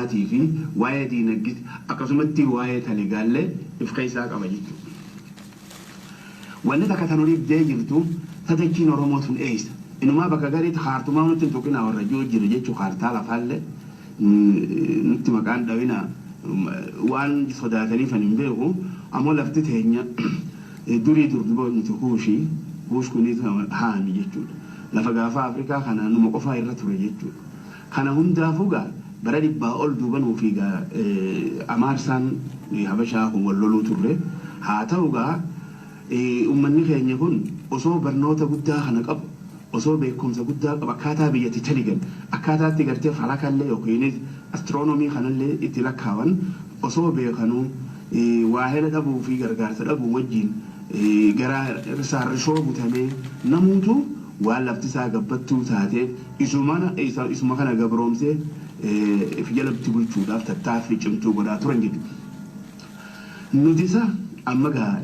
hawaasummaati fi waa'ee diinagdee akkasumatti waa'ee taligaallee if keessaa qaba jechuudha. Wanni takka tanuriif dee jirtu tadachiin Oromoo tun eessa? Inumaa bakka gariitti kaartumaa nutti hin tuqina warra jiru jechuun kaartaa lafaallee nutti maqaan dhawina waan sodaataniif hin beeku ammoo lafti teenya durii durduba nuti kuushii kuush kunis haami jechuudha. Lafa gaafa Afrikaa kana numa qofaa irra ture jechuudha. Kana hundaafuu gaa bara dhibbaa ol duuba nuufi gaa amaarsaan habashaa kun wal loluu turre haa ta'u gaa ummanni keenya kun osoo barnoota guddaa kana qabu osoo beekumsa guddaa qabu akkaataa biyyatti taligan akkaataatti gartee falakallee yookiin astiroonomii kanallee itti lakkaawan osoo beekanuu waa hela dhabuu fi gargaarsa dhabuu wajjin gara saarrishoo butamee namuutu waan laftisaa gabbattuu taateef isuma kana gabroomsee fi jalatti bulchuudhaaf tattaaffii cimtuu godhaa turan jedhu. Nutisa amma gaa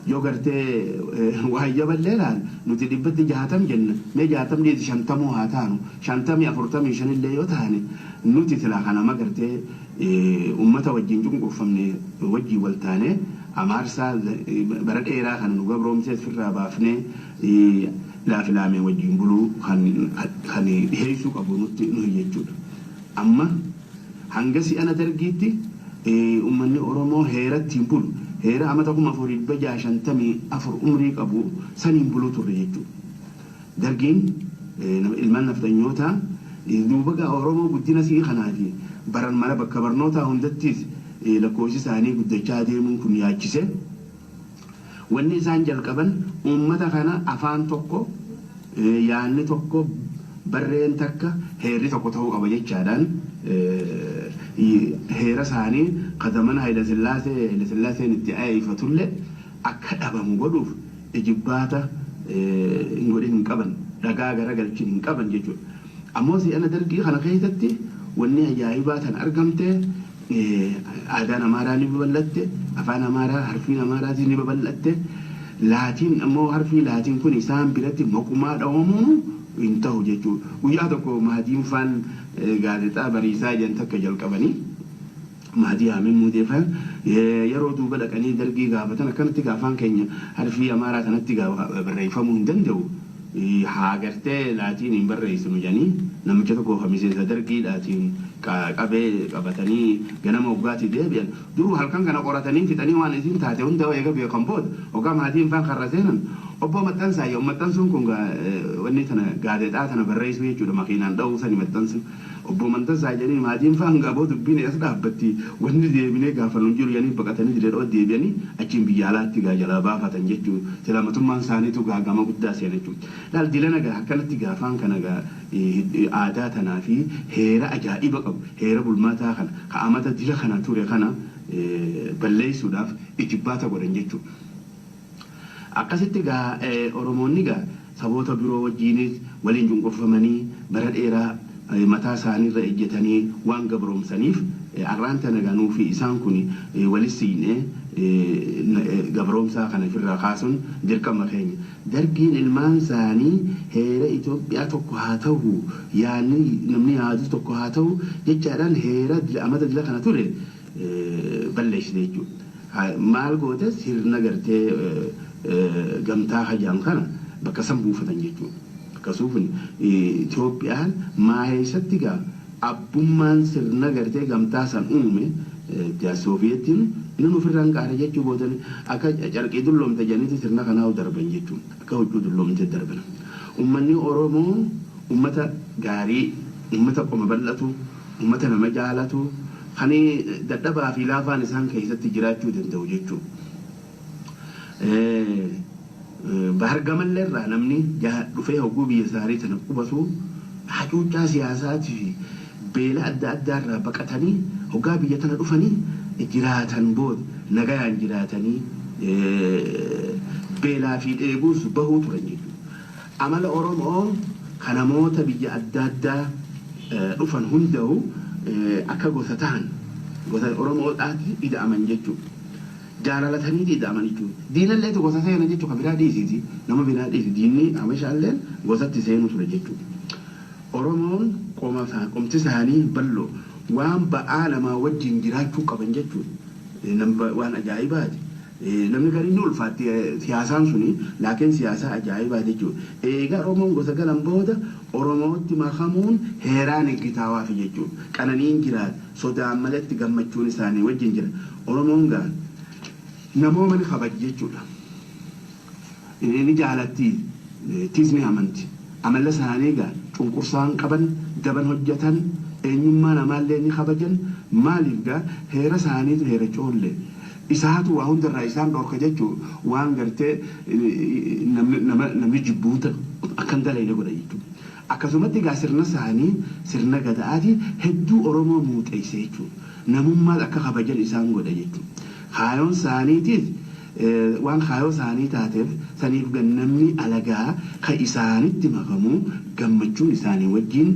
yoo gartee waayya ballee laal nuti dhibbatti 60 jenna mee 60 50 haa taanu 50 45 illee yoo taane nuti silaa kanama gartee ummata wajjin cunqurfamne wajjii wal taane amaarsaa bara dheeraa kan nu gabroomsee firraa baafnee laafilaamee wajjin buluu kan dhiheessuu qabu nuti nuyi jechuudha. Amma hanga si'ana dargiitti ummanni Oromoo heeratti hin bulu. Heera amata kuma 454 umrii qabu saniin buluu turre jechuudha. Dargiin ilmaan naftanyoota duuba gaa Oromoo guddina sii kanaati baran mala bakka barnootaa hundattis lakkoofsi isaanii guddachaa deemuun kun yaachise. Wanni isaan jalqaban uummata kana afaan tokko yaanni tokko barreen takka heerri tokko ta'uu qaba jechaadhaan heera isaanii qadaman Haayila Sillaaseen itti ayeeffatullee akka dhabamu godhuuf ijibbaata hin qaban dhagaa garagalchin hin qaban jechuudha. Ammoo si'ana dargii kana keessatti wanni ajaa'ibaa tan argamte aadaan Amaaraa ni babal'atte afaan Amaaraa harfiin Amaaraatiin ni babal'atte laatiin ammoo harfii laatiin kun isaan biratti moqumaa dhawamuun hin ta'u jechuudha. Guyyaa tokko Mahadiin faan gaazexaa bariisaa jan takka jalqabanii Mahadii Haamin Muudeefaan yeroo duuba dhaqanii dargii gaafatan akkanatti gaafaan keenya harfii Amaaraa kanatti barreeffamuu hin danda'u. Haa gartee laatiin hin barreessinu jedhanii namicha tokko miseensa dargiidhaatiin qabee qabatanii ganama waggaatti deebi'an duruu halkan kana qoratanii fixanii waan isin taate hunda eega beekan booda ogaa Mahadiin faan karra seenan obbo Maxxansaa yoo Maxxansuun kun wanni tana gaazexaa tana barreessuu jechuudha makiinaan dha'uu sani Maxxansuun obbo Maxxansaa jedhanii Mahadiin faan gaaboo dubbiin as dhaabbatti wanni deebinee gaafannu jiru jedhanii baqatanii direedhoo deebi'anii achiin biyya alaatti jalaa baafatan jechuudha. Silaamatummaan isaaniitu gaagama guddaa seena jechuudha. Laal dilana akkanatti gaafaan kana aadaa tanaa fi heera ajaa'iba qabu heera bulmaataa kana ka'amata dila kana ture kana balleessuudhaaf ijibbaata godhan jechuudha. Akkasitti Oromoonni saboota biroo wajjiinis waliin cunqurfamanii bara dheeraa mataa isaaniirra ejjetanii waan gabroomsaniif arraan tana nuufi isaan kun walis siinee gabroomsaa kana firraa kaasuun dirqama keenya. Dargiin ilmaan isaanii heera Itoophiyaa tokko haa ta'u yaanni namni yaadu tokko haa ta'u jechaadhaan heera amata dila kana ture balleessite jechuudha. Maal goote sirna gartee gamtaa hajaan kana bakka san buufatan jechuudha. Akkasumas Itoophiyaan maaheessatti abbummaan sirna gartee gamtaa san uume Sooviyettiin inni ofirraan qaara jechuu boodan akka carqii dulloomte janiiti sirna kanaa darban jechuudha. Akka hojii dulloomte darban. Uummanni Oromoo uummata gaarii, uummata qoma bal'atu, uummata nama jaalatu, kan dadhabaa fi laafaan isaan keessatti jiraachuu danda'u jechuudha. Bahargamallee irraa namni dhufee hogguu biyya isaanii sana qubatu hacuuccaa siyaasaatii fi beela adda addaa irraa baqatanii hoggaa biyya tana dhufanii jiraatan booda nagayaan jiraatanii beelaa fi dheebuus bahuu turan jechuudha. Amala Oromoo kan namoota biyya adda addaa dhufan hunda'u akka gosa ta'an gosa Oromoodhaatti ida'aman jechuudha. Jaalalatanii ida'aman jechuudha. Diinallee gosa seena jechuudha biraa dhiisiti nama biraa dhiisi diinni Habashaallee gosatti seenu ture jechuudha. Oromoon qomti isaanii bal'oo waan ba'aa namaa wajjin jiraachuu qaban jechuudha. Waan ajaa'ibaati. Namni gariin ulfaatti siyaasaan suni laakiin siyaasa ajaa'ibaa jechuudha. Egaa Oromoon gosa galan booda Oromootti makamuun heeraan eeggitaawaaf jechuudha. Qananiin jiraata sodaan malatti gammachuun isaanii wajjin jira. Oromoon gaa namooma ni kabaj jechuudha. Ni jaalatti tiisni amanti. Amala isaanii gaa cunqursaan qaban daban hojjetan eenyummaa namaallee ni kabajan maaliif gaa heera isaaniitu heera coollee. Isaatu waa hundarraa isaan dhorka jechuun waan gartee namni jibbuuta akkan dalayne godha jechuudha. Akkasumatti egaa sirna isaanii sirna gada'aati hedduu Oromoo muuxeesse jechuudha. Namummaa akka kabajan isaan godha jechuudha. Kaayoon isaaniitiif waan kaayoo isaanii taateef saniif namni alagaa kan isaanitti makamu gammachuun isaanii wajjin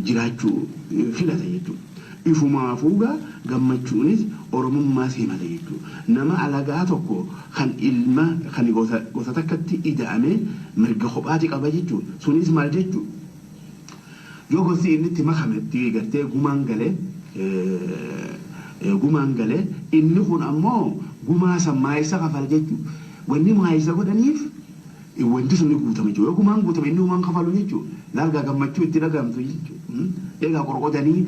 jiraachuu filata jechuudha. Ifumaafuugaa gammachuunis Oromummaas himata jechuudha. Nama alagaa tokko kan ilma kan gosa takkatti ida'ame mirga kophaati qaba jechuudha. Sunis maal jechuudha? Yoo gosi inni itti makametti gartee gumaan galee inni kun ammoo gumaa sammaayisa kafal jechuudha. Wanni maayisa godhaniif wanti sun ni guutame jechuudha. Yoo gumaan guutame inni gumaan kafalu jechuudha. Largaa gammachuu itti dhagamtu jechuudha. Egaa qorqotanii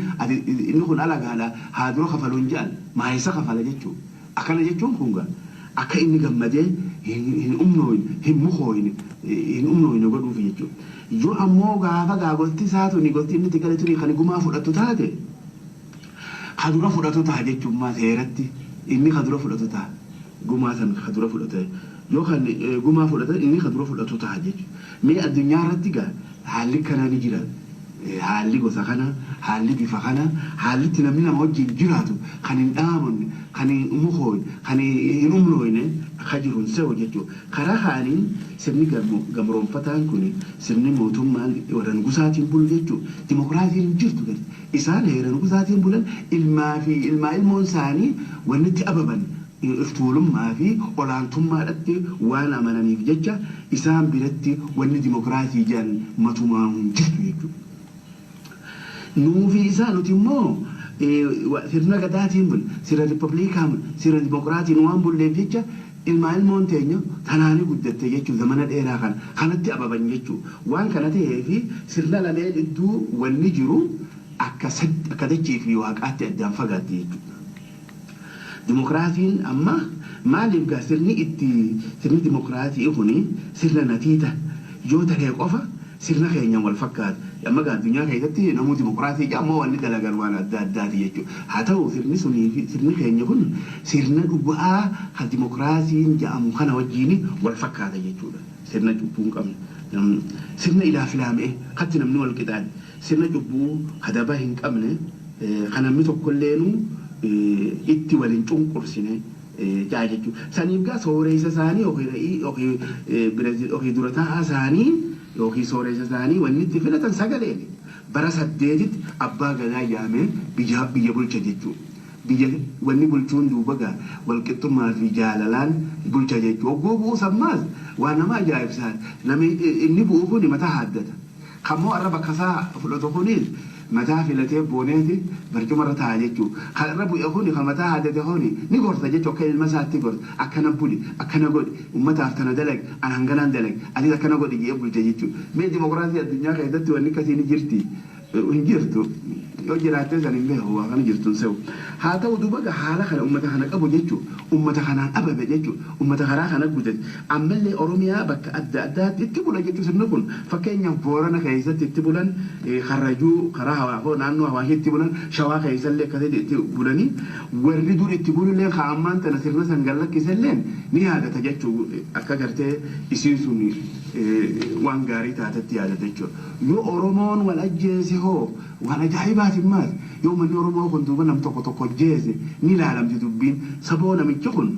inni kun alagaadha haa dura kafaluun jedhan maayisa kafala jechuudha. Akkana jechuun kun akka inni gammadee hin umnooyne godhuuf jechuudha. Yoo ammoo gaafa gosti isaatu ni gosti inni tigale turii kan gumaa fudhatu taate kadura fudhatu ta'a jechuun maas heeratti inni kadura fudhatu ta'a gumaa san kadura fudhate yoo kan gumaa fudhate inni kadura fudhatu ta'a jechuudha. Mee addunyaa irratti gaa haalli kanaa ni jira. Haalli gosa kana haalli bifa kana haalli itti namni nama wajjin jiraatu kan hin dhaamanne kan hin mukoone kan hin umlooyne akka jiruun se'u jechuudha. Karaa haaliin sirni gamroonfataan kun sirni mootummaan warran gusaatiin bulu jechuudha. Dimokiraasiin jirtu gadi isaan heeran gusaatiin bulan ilmoon isaanii wanni itti ababan iftuulummaa fi olaantummaadhaatti waan amananiif jecha isaan biratti wanni dimokiraasii jedhan matumaan jirtu jechuudha. Nuufi isaa nuti immoo sirna gadaatiin bul sirna riippablikaan sirna dimokiraatiin waan bulleef jecha ilmoon teenya tanaanii guddatte jechuudha. Zamana dheeraa kanatti ababan jechuudha. Waan kana ta'eef sirna lameen iddoo wanni jiru akka dachee fi waaqaatti addaan fagaatte jechuudha. Dimokiraasiin amma maaliif gaa sirni dimokiraasii kuni sirna natiita yoo ta'e qofa sirna keenya wal fakkaata. Amma gaa addunyaa keessatti namuu dimokiraasii jedhamoo wanni dalagan waan adda addaati jechuudha. Haa ta'u sirni keenya kun sirna dhugaa kan dimokiraasiin jedhamu kana wajjin wal fakkaata jechuudha. Sirna cubbuu hin qabne sirna ilaafilaamee katti namni wal qixaadhe sirna cubbuu hadaba hin qabne kan namni tokkolleenu itti waliin cunqursine jaa jechuudha. Saniif gaa sooreysa isaanii yookiin dura taa'aa isaanii yookiin sooreysa isaanii wanni itti filatan sagaleen bara 8 abbaa gadaa yaamee biyya bulcha jechuudha. Biyya wanni bulchuun duuba gaa walqixxummaa fi jaalalaan bulcha jechuudha. Oggoo bu'uu sammaas waan nama ajaa'ibsaati. Namni inni bu'uu kun mataa haaddata. Kammoo arra bakka isaa fudhatu kunis mataa filatee booneeti barcumarra ta'a jechuudha. Kan irra bu'e kun kan mataa haaddate kuni ni gorsa jechuudha. Akka ilma isaatti gorsa akkana buli akkana godhi uummataaf tana dalag an hanganaan dalag anis akkana godhi jee bulcha jechuudha. Mee dimokiraasii addunyaa keessatti wanni akkasii ni jirti hin jirtu. Yoo jiraattee san hin beeku waa kana jirtuun se'u. Haa ta'u duuba haala kana uummata kana qabu jechuudha. Uummata kanaan ababe jechuudha. Uummata karaa kana guddate. Ammallee Oromiyaa bakka adda addaatti itti bula jechuudha sirni kun. Fakkeenyaaf Boorana keessatti itti bulan Karrajuu karaa Hawaafoo naannoo Hawaashii itti bulan Shawaa keessallee akkasitti itti bulanii warri dur itti bulullee kaa'ammaan tana sirna san gallakkisallee ni yaadata jechuudha. Akka gartee isiin sun waan gaarii taatetti yaadata jechuudha. Yoo Oromoon wal ajjeese hoo waan ajaa'ibaatiin maal yoo manni Oromoo kun duuba nam tokko jeese ni ilaalamti dubbiin saboo namichi kun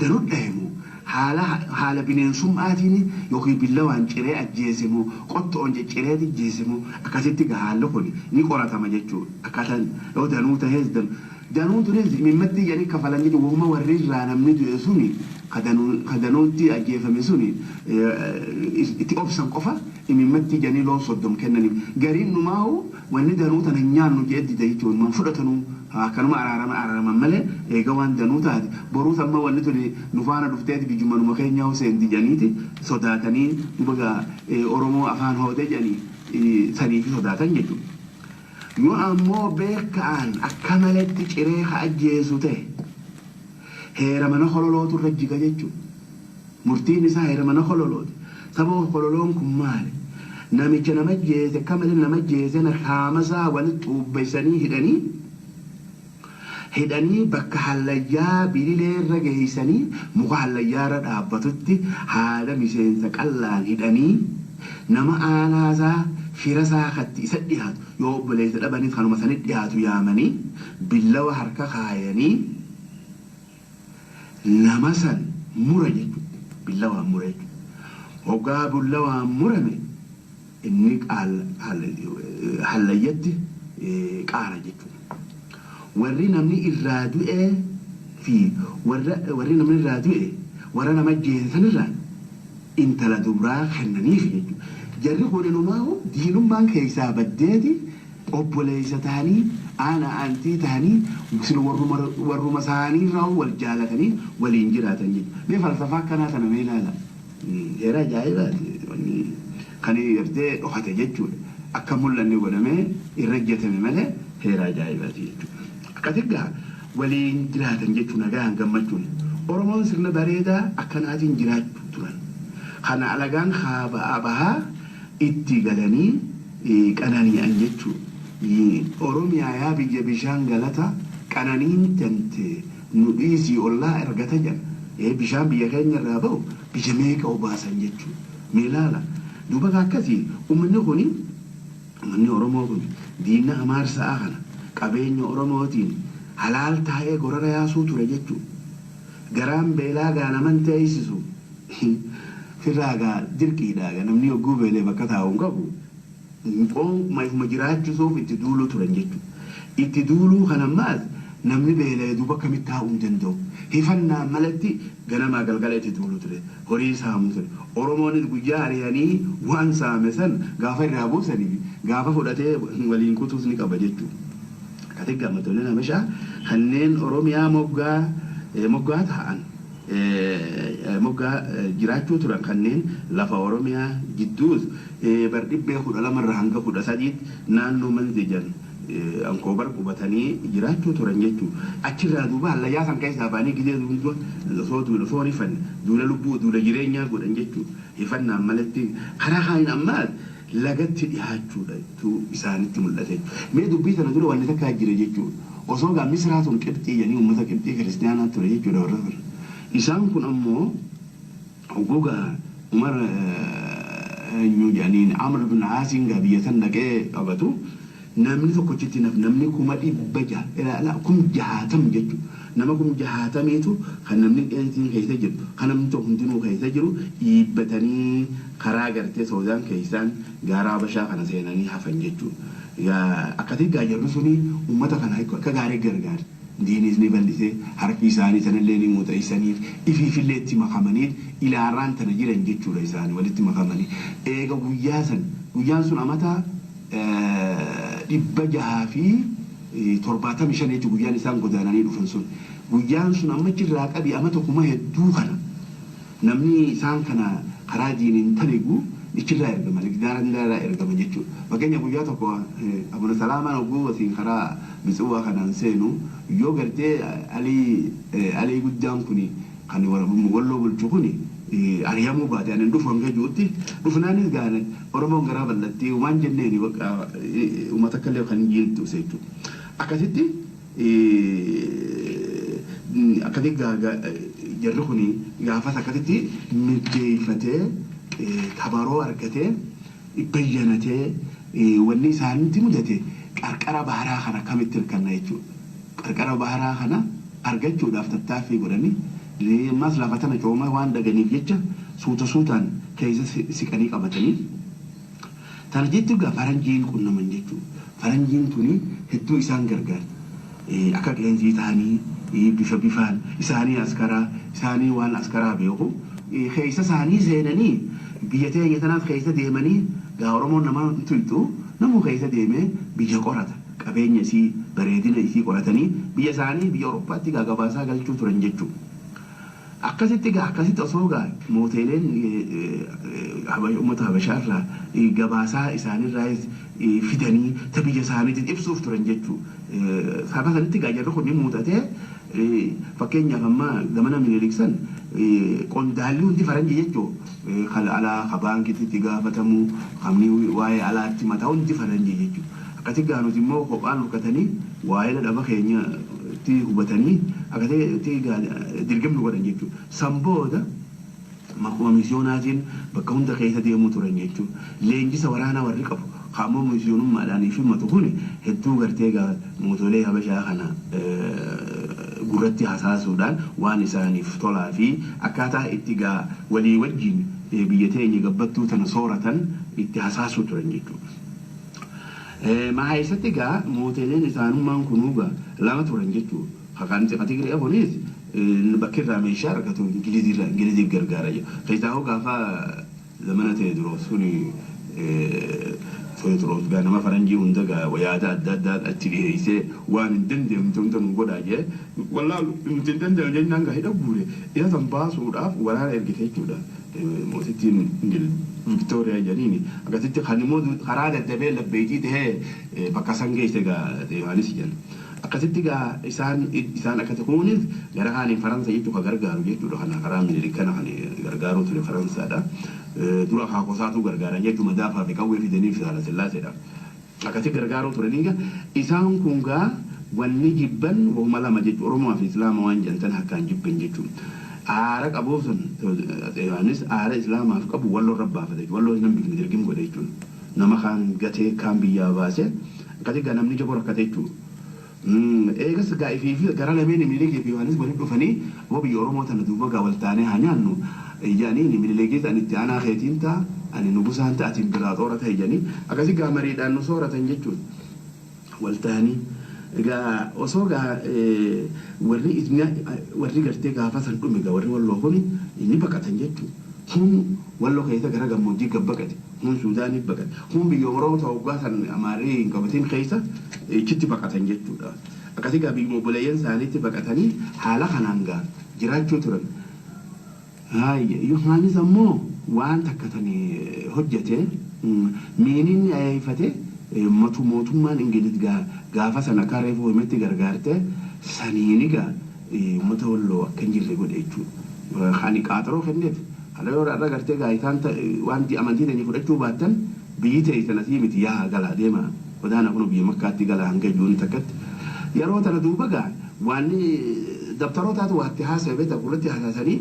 danuu dhahimu haala bineensummaatiin yookiin billawaan ciree ajjeesimu qottoon ciree ajjeesimu akkasitti haalli kun ni qoratama jechuudha. Akkaataan yoo danuu tahees danuun tunis mimmatti jedhanii kafalan jechuudha. Wuma warri irraa namni du'e suni kadanuutti ajjeefame suni itti obsan qofa imimatti janii loon soddom kennaniif gariin numaahu wanni danuu tana nyaannu jedhi jechuun man fudhatanuu akkanuma araaraman malee eega waan danuu taate boruu amma wanni tuni nu faana dhufteeti bijumanuma keenya Huseen dijaniiti sodaatanii baga Oromoo afaan hootee jedhanii sanii fi sodaatan jechuudha. Yoo ammoo beekaan akka maletti ciree ajjeesu ta'e heera mana hololootu irra jiga jechuudha. Murtiin isaa heera mana hololooti. Sababa hololoon kun maali? Namicha nama jeese kamale nama jeese na haamasaa walitti xuubbeessanii hidhanii bakka hallayyaa bililee irra geessanii muka hallayyaa irra dhaabbatutti haala miseensa qallaan hidhanii nama aanaasaa firasaa katti isa dhiyaatu yoo obboleessa dhabaniif kanuma sanatti dhiyaatu yaamanii billawa harka kaayanii nama san mura jechuudha. Billawaan mura jechuudha. Hoggaa billawaan murame inni hallayyatti qaara jechuudha. Warri namni irraa du'ee fi warri namni irraa du'e warra nama jeesan irraa intala dubraa kennaniif jechuudha. Jarri kuninumaa diinummaan keessaa baddeeti obboleessa ta'anii ana antii ta'anii warruma isaanii irraa wal jaalatanii waliin jiraatan jechuudha. Mee falsafaa akkanaa kana mee ilaala. Heera ajaa'ibaati. Kan gartee dhokate jechuudha. Akka mul'anni godhamee irra hojjetame malee heera ajaa'ibaati jechuudha. Akkasigaa waliin jiraatan jechuun nagaan gammachuun Oromoon sirna bareedaa akkanaatiin jiraachuu turan. Kana alagaan haaba'aa bahaa itti galanii qananii'an jechuudha. Oromiyaa yaa biyya bishaan galata qananiin tante nu dhiisii ollaa ergata jedha. Bishaan biyya keenya irraa ba'u biyya meeqa obaasan jechuudha. Meelaala duuba akkasii uummanni Oromoo kun diina amaarsaa kana qabeenya Oromootiin halaal taa'ee gorara yaasuu ture jechuudha. Garaan beelaa gaanaman teessisu firraagaa dirqiidhaaga namni hogguu beelee bakka taa'uun qabu maifuma jiraachisuuf itti duuluu turan jechuudha. Itti duuluu kanammaas namni beelee duuba akkamitti taa'uu hin danda'u. Hifannaan malatti ganamaa galgala itti duuluu ture. Horii saamuu ture. Oromoonis guyyaa ari'anii waan saame san gaafa irraa buusanii gaafa fudhatee waliin kutuus ni qaba jechuudha. Akkasitti gammadooleen Habashaa kanneen Oromiyaa moggaa ta'an moggaa jiraachuu turan kanneen lafa Oromiyaa jidduus bar 12 hanga 13 naannoo Manzeejan ankoobar qubatanii jiraachuu turan jechuudha. Achirraa duuba hallayyaa san keessaa baanii gidee duula ifan duula lubbuu duula jireenyaa godhan jechuudha. Ifannaan malatti karaa kaaniin ammaas lagatti dhiyaachuudha isaanitti mul'ate. Mee dubbii sana dura wanni takkaa jira jechuudha. Osoo gaa Misraa sun Qibxii jedhanii uummata Qibxii kiristaanaa ture jechuudha warra ture. Isaan kun ammoo gogaa Umar jedhaniin Amr bin Aasiin gaa biyya san dhaqee qabatu namni tokkochitti namni 60,000 jechuudha. Nama 60,000tu kan namni qeensiin keessa jiru kan namni tokko hundinuu keessa jiru dhiibbatanii karaa gartee Soodaan keessaan gaara Habashaa kana seenanii hafan jechuudha. Akkasitti gaayarru suni uummata kana akka gaarii gargaara. Diinis ni bal'isee harki isaanii sanallee ni muuxeessaniif ifiifillee itti makamaniif ilaarraan tana jiran jechuudha isaanii walitti makamanii. Eega guyyaan sun amataa 675 jechuudha guyyaan isaan godaananii dhufan sun. Guyyaan sun amma jirraa qabii ama tokkuma hedduu kana namni isaan kana karaa diiniin taligu ichirraa ergama ligdaarraa ergama jechuudha. Fakkeenya guyyaa tokko Abuna Salaamaan oguu wasiin karaa Mitsuwaa kanaan seenu yoo gartee alii guddaan kuni kan walloo bulchu kuni ari'amuu baate anan dhufu hanga jirutti dhufnaanis gaane Oromoon garaa bal'attee waan jenneen uummata akkallee kan jiiltu jechuudha. Akkasitti jarri kuni gaafas akkasitti mirjeeffatee tabaroo argatee bayyanatee wanni isaanitti mudate qarqara baharaa kana kamitti hirkanna jechuudha. Qarqara baharaa kana argachuudhaaf tattaaffii godhanii ammas lafa tana cooma waan daganiif jecha suutaan keessa siqanii qabatanii tana jechuudha faranjiin qunnaman jechuudha. Faranjiin tuni hedduu isaan gargaarti. Akka qeensii ta'anii bifaan isaanii askaraa waan askaraa beeku keessa isaanii seenanii biyya teenya tanaaf keessa deemanii gaa Oromoon nama tultu namu keessa deemee biyya qorata qabeenya isii bareedina isii qoratanii biyya isaanii biyya Awurooppaatti gaa gabaasaa galchuu turan jechuudha. akkasitti osoo gaa mooteeleen uummata Habashaarraa gabaasaa isaanirraa fidanii ta biyya isaaniitiin ibsuuf turan jechuudha. Saba sanatti gaa jarri kun ni muuxatee fakkeenyaaf amma gamana Miniliksan qondaalli hundi faranjii jechuudha. Alaa kabaankititti gaafatamu hamni waa'ee alaatti mataa hundi faranjii jechuudha. Akkasii gaa nuti immoo kophaan hirkatanii waa'ee dhaba keenya hubatanii akkasii dirqamni godhan jechuudha. Sambooda makuma miisyoonaatiin bakka hunda keessa deemuu turan jechuudha. Leenjisa waraanaa warri qabu qaama miisyoonummaadhaan fi matu kun hedduu gartee mootolee Habashaa kana gurratti hasaasuudhaan waan isaaniif tolaa fi akkaataa itti walii wajjin biyya teenya gabbattuu tana sooratan itti hasaasuu turan jechuudha. Mahaisatti mooteleen isaanummaan kunuu lama turan jechuudha. Hakaan Tigiree Afonis bakkirraa meeshaa argatu Ingiliziif gargaara jechuudha. Keessaa gaafa zamana Teediroos suni Teediroos nama faranjii hunda yaada adda addaa achi dhiyeessee waan hin dandeenye hunda nu godhaa jee wallaalu nuti hin dandeenye jennaan hidha guure isa san baasuudhaaf waraana ergite jechuudha. Mootittiin Victoria jedhanii akkasitti kan immoo karaa daddabee labbeetii tahee bakka san geesse deemaanis jedhan. Akkasitti isaan akkati kunis gara kaaniin Faransa jechuudha gargaaru jechuudha. Kana karaa Minilik kana kan gargaaru ture Faransaadha. Dura haakosaatu gargaaran jechuudha madaafaa fi qawwee fidanii fi Haayile Sillaaseedha. Akkasitti gargaaru turanii isaan kun wanni jibban wahuma lama jechuudha. Oromoo fi Islaama waan jantan akkaan jibban jechuudha. Aara qabuuf sun Yohaanis aara Islaamaaf qabu walloo rabbaafate walloo hin hambifne dirqim godhe jechuudha. Nama kaan gatee kaan biyyaa baase akkasitti namni jaboo rakkate jechuudha. Eegas gaa'ifii fi gara lameen Minilikii fi Yohaanis waliin dhufanii ammoo biyya Oromoo tana duuba waltaanee haa nyaannu ijanii Minilikii ta'an itti aanaa keetiin ta'a ani nugusaan ta'a atiin biraa xoorata ijanii akkasii mariidhaan nu sooratan jechuudha. Waltaanii osoo warri gartee gaafa san dhume warri walloo kun inni baqatan jechuudha. Kun walloo keessa gara gammoojjii gabbaqate kun Suudaaniif baqate kun biyya Oromoo ta'uu san Amaarrii hin qabatin keessa ichitti baqatan jechuudha. Akkasii biyya obboleeyyan isaaniitti baqatanii haala kanaan jiraachuu turan. Yohaanis ammoo waan takkatanii hojjete miiniin ayyaafate mootummaan Ingiliz gaafa sana kareefu himatti gargaarte saniini uummata walloo akka hin jirre godhe jechuudha. Kan qaaxaroo kenneef haala yoo irraa gartee isaan wanti amantii ta'anii fudhachuu baattan biyyi ta'e sanasii miti yaa galaa deema. Wadaana kun biyya Makkaatti galaa hanga ijoon takkatti. Yeroo tana duuba waan dabtarootaatu waatti haasawee takulatti haasasanii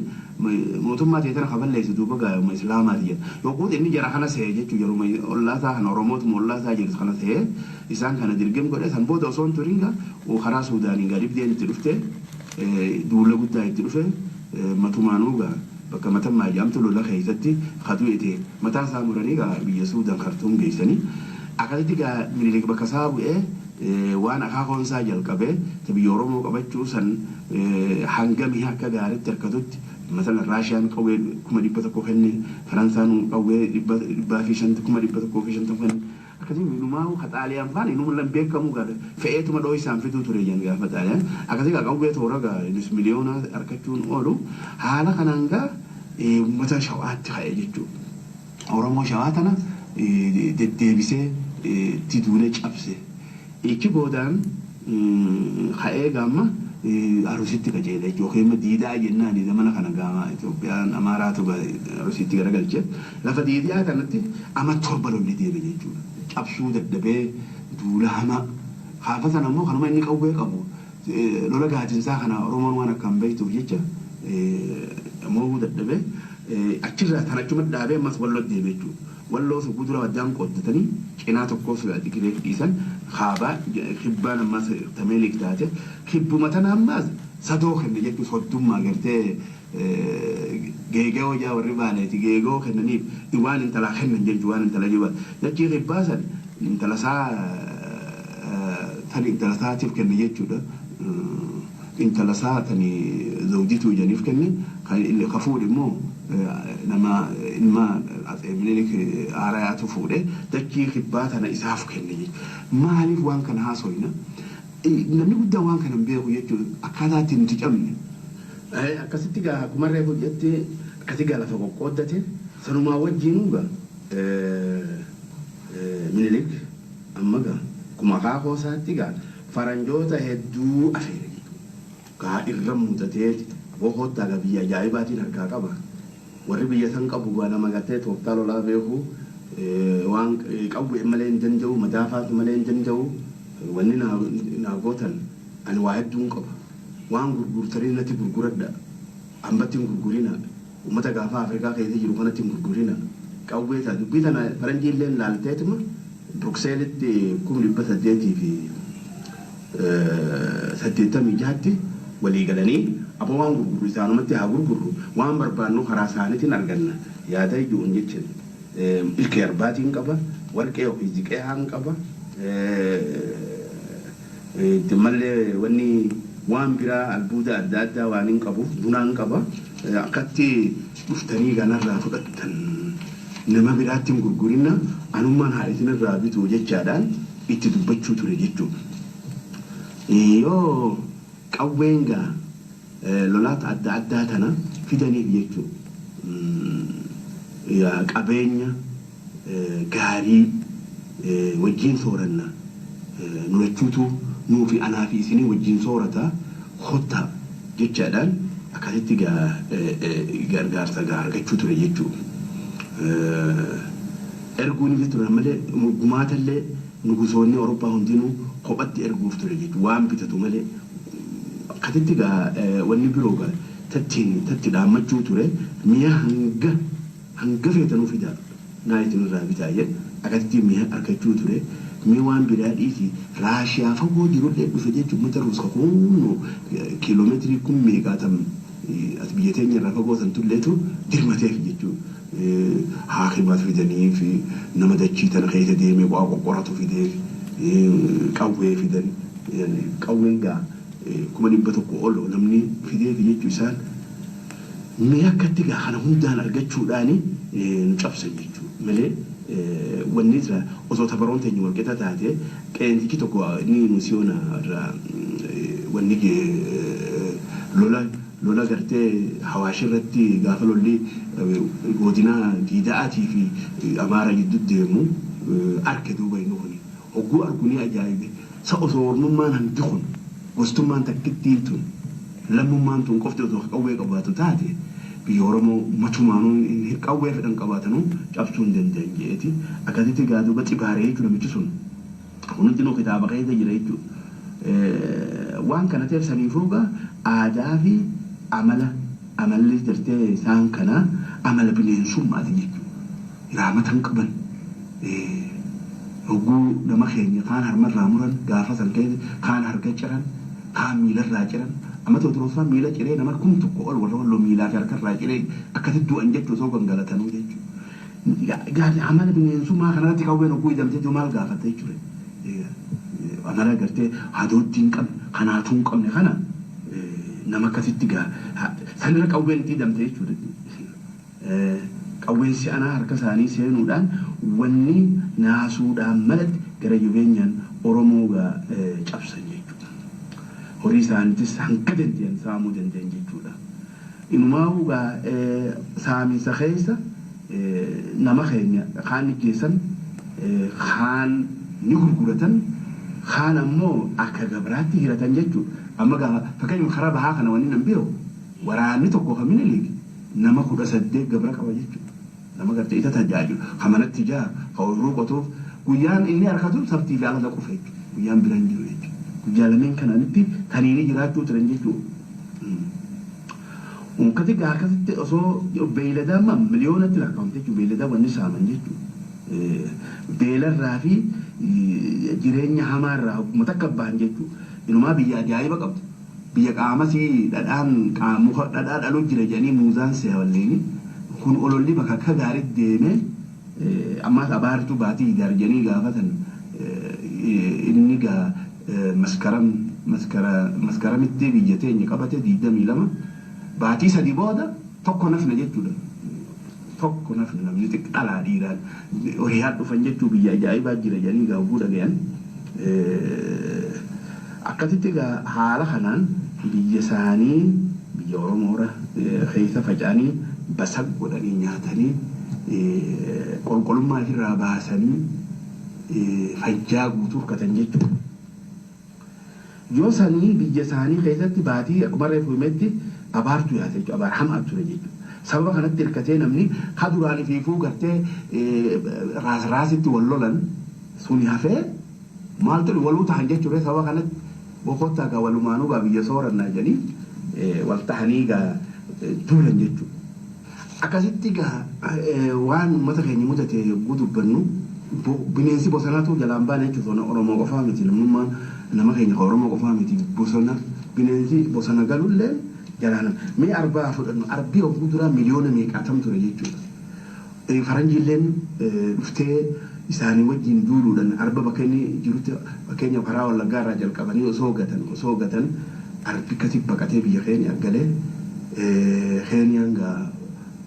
mootummaa ta'e tana kaballeessu duuba Islaamaati jedha. Yookuun inni jara kana se'ee jechuudha yeroo ollaasaa kana Oromootuma ollaasaa jiru kana se'ee isaan kana dirqim godhe san booda osoo hin turin karaa Suudaanii dibdeen itti dhufte duula guddaa itti dhufe matumaanuu bakka matammaa jaamtu lola keessatti hatu ite mataa isaa muranii biyya Suudaan Kartuum geessanii akkasitti Minilik bakka isaa bu'ee waan akaakoonsaa jalqabee biyya Oromoo qabachuu san hangamii akka gaariitti harkatutti مثلا راشيان قوي كم دي بتكو فني فرنسان قوي في شنت كم دي بتكو في شنت فني أكيد ما هو خطاليان فاني نوم لم بيكمو قال فئة ما دوي سام في توتوريان قال فتاليان أكيد قوي تورا قال نص مليون أركتون أولو هذا كنانجا متى شوات خيجتو أورمو شواتنا دبيسه تدولة أبسه إيش بودان خيجا ما Arusitti kajeelee yookiin diidaa jennaan zamana kana Itoophiyaan Amaaraatu arusitti garagalchee lafa diidaa kanatti ama torba lolli deeme jechuudha. Cabsuu dadhabee duula hama haafa sana immoo kanuma inni qawwee qabu lola gaadinsaa kana Oromoon waan akkaan beektuuf jecha immoo dadhabee achirraa tan achuma dhaabee ammas walloo deeme jechuudha. Walloo su gudura waddaan qooddatanii cinaa tokkoof Tigiree dhiisan haabaa kibbaan ammas tameelik taate kibbuma tana ammas sadoo kenne jechuudha soddummaa gartee geegoo jaa warri baaleeti geegoo kennaniif waan intalaa kennan jechuudha waan intala jiban jechii kibbaasan intalasaatiif kenne jechuudha intalasaa tani zawjituu janiif kenne kan fuudhi immoo nama ilma Minilik Arayaatu fuudhee dachii kibbaa tana isaaf kenne. Maaliif waan kana haasoyna? Namni guddaan waan kana beeku jechuudha. Akkaataa ittiin nuti cabne. Akkasitti gaa akkuma reefu jettee akkasii gaa lafa qoqqooddate sanumaa wajjin gaa Minilik amma gaa kuma kaakoosaatti gaa faranjoota hedduu afeere gaa irra muudatee boqottaa gaa biyya ajaa'ibaatiin harkaa qaba. Warri biyya san qabu gaa nama gartee tooftaa lolaa beeku waan qabu malee hin danda'u madaafaatu malee hin danda'u wanni naa gootan ani waa hedduun qaba. Waan gurgurtanii natti gurguradha. Ambatti hin gurgurina. Uummata gaafa Afrikaa keessa jiru kanatti hin gurgurina. Qawwee ta'a dubbii tana faranjii illee laalteetuma Brukseelitti 1886 walii galanii aboo waan gurguru isaanumatti haa gurgurru waan barbaannu karaa isaaniitiin arganna yaada ijoon jechuun ilkee arbaatiin qaba warqee ofii ziqee haan qaba mallee wanni waan biraa albuuda adda addaa waan hin qabuuf bunaan qaba akkatti dhuftanii ganarraa fudhattan nama biraatti hin gurgurina anummaan haadhitin irraa bituu jechaadhaan itti dubbachuu ture jechuudha. Yoo qawween gaa lolaata adda addaa tana fidaniif jechuudha. Qabeenya gaarii wajjin sooranna nu jechuutu nuufi anaa fi isinii wajjin soorata hotta jechaadhaan akkasitti gargaarsa argachuu ture jechuudha. Erguun itti ture malee gumaatallee nugusoonni Awurooppaa hundinuu kophatti erguuf ture jechuudha. Waan bitatu malee akkasitti wanni biroo tatti dhaammachuu ture mi'a hanga feetanuu fidaa naayitiin irraa bitaa jedhe akkasitti mi'a argachuu ture. Mi waan biraa dhiisi Raashiyaa fagoo jirullee dhufe jechuun mata ruuska kunoo kiiloomeetirii 1000 as biyya teenya irraa fagoo san tulleetu dirmateef jechuudha. Haakimaat fidanii fi nama dachii tana keessa deemee waa qoqqoratu fidee qawwee fidan qawween gaa 100 ol namni fidee fi jechuu isaan mi akkatti gaa kana hundaan argachuudhaani nu cabsan jechuudha malee wanni irraa osoo tabaroon teenya walqixa taate qeensichi tokko ni musiyoona irraa wanni lola gartee hawaashirratti gaafa lolli godina diida'aatii fi Amaara gidduu deemu arke duuba inni kuni hogguu arguni ajaa'ibe sa osoo ormummaan hanti kun gostummaan takkittiin tun lammummaan tun qofti osoo qawwee qabaatu taate biyya Oromoo matumaanuu qawwee fedhan qabaatanuu cabsuu hin danda'an jeeti akkasitti gaa duuba xibaaree jechuudha michi sun kunutti nuu kitaaba keessa jira jechuudha. Waan kana ta'eef saniifuu gaa aadaa fi amalli jirtee isaan kana amala bineensummaati jechuudha. Raamatan qaban hogguu nama keenya kaan harmarraa muran gaafa san keessa kaan harka ciran kaan miilarraa ciran amma tootoroofaa miila ciree nama 1,000 ol warra walloo miilaa fi harkarraa ciree akkasitti du'an jechuu osoo gangalatanuu jechuudha. Gaafa amala bineensummaa kanarratti qawween hogguu hidhamtee maal gaafata jechuudha. Amala gartee haadootti hin qabne kanaatu hin qabne kana nama akkasitti sanirra qawween itti hidhamte jechuudha. Qawween si'anaa harka isaanii seenuudhaan wanni naasuudhaan malatti gara jabeenyaan Oromoo cabsan jechuudha. Horii isaaniitis hanga danda'an saamuu danda'an jechuudha. Inumaa'uu saamiinsa keessa nama keenya kaan ijjeessan kaan ni gurguratan kaan ammoo akka gabraatti hiratan jechuudha. Amma fakkeenyaaf karaa bahaa kana wanni nan biroo waraanni tokko kan Minilik nama 18 gabra qaba jechuudha. Nama gartee isa tajaajilu kamanatti ijaa hawwiruu qotuuf guyyaan inni harkatu sabtii fi alaa qofa jechuudha. Guyyaan biraan jiru jechuudha. Guyyaa lameen kanatti taniini jiraachuu turan jechuudha. Unkati akkasitti osoo beeyladaa miliyoonatti lakkaa'amte jechuudha. Beeyladaa wanni saaman jechuudha. Beelarraa fi jireenya hamaarraa uummata akka ba'an jechuudha. Inumaa biyya ajaa'iba qabdu. Biyya qaamasii muka dhadhaa dhaluu jira jedhanii muuzaan seewalleeni kun ololli bakka akka gaariitti deemee ammaas abaartuu baatii ijaarjanii gaafatan inni maskaramitti biyya teenya qabate 22 baatii 3 booda tokko nafna jechuudha. tokko nafni namni xiqqaalaa dhiiraan horiyaa dhufan jechuu biyya ajaa'ibaa jira jedhanii gaafuu dhagayan akkasitti haala kanaan biyya isaanii biyya Oromoora keessa faca'anii basaq godhanii nyaatanii qulqullummaa irraa baasanii fajjaa guutuuf katan jechuudha. Yoo sanii biyya isaanii keessatti baatii akkuma reefu himetti abaartu yaate jechuudha. Abaar hamaa ture jechuudha. Sababa kanatti hirkatee namni haduraan fiifuu gartee raasitti wal lolan suni hafee maaltu waluu tahan jechuudha. Sababa kanatti boqottaa gaa walumaanuu gaa biyya soorannaa jedhanii wal tahanii gaa duulan jechuudha. Akkasitti gaa waan uummata keenya mudate yogguu dubbannu bineensi bosonaatu jalaan baane jechuudha. Oromoo qofaa miti namummaan nama keenya Oromoo qofaa miti bosona bineensi bosona galullee jalaan mee arbaa fudhannu arbii of guduraa miliyoona meeqaatam ture jechuudha. Faranjiilleen dhuftee isaanii wajjin duuluudhaan arba bakka inni jirutti fakkeenya karaa wallaggaa irraa jalqabanii osoo gatan arbi kasi baqatee biyya keenya galee keenyaan gaa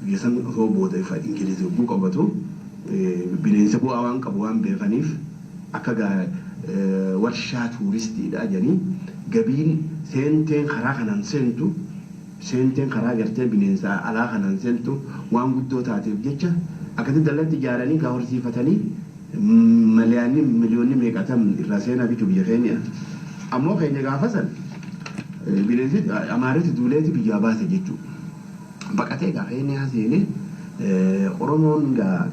biyya san osoo booda ifa Ingiliizi yogguu qabatu bineensa bu'aa waan qabu waan beekaniif akka gaa warshaa tuuristiidha jedhanii gabiin seenteen karaa kanaan seenteen karaa gartee bineensaa alaa kanaan seentu waan guddoo taateef jecha akkasitti dallatti ijaaranii gaa horsiifatanii miliyoonni meeqatam irraa seenaa bitu biyya keenya ammoo keenya gaafasan bineensi amaaritti duuleeti biyyaa baase jechuudha. Baqatee gaa keenya seenee Oromoon gaa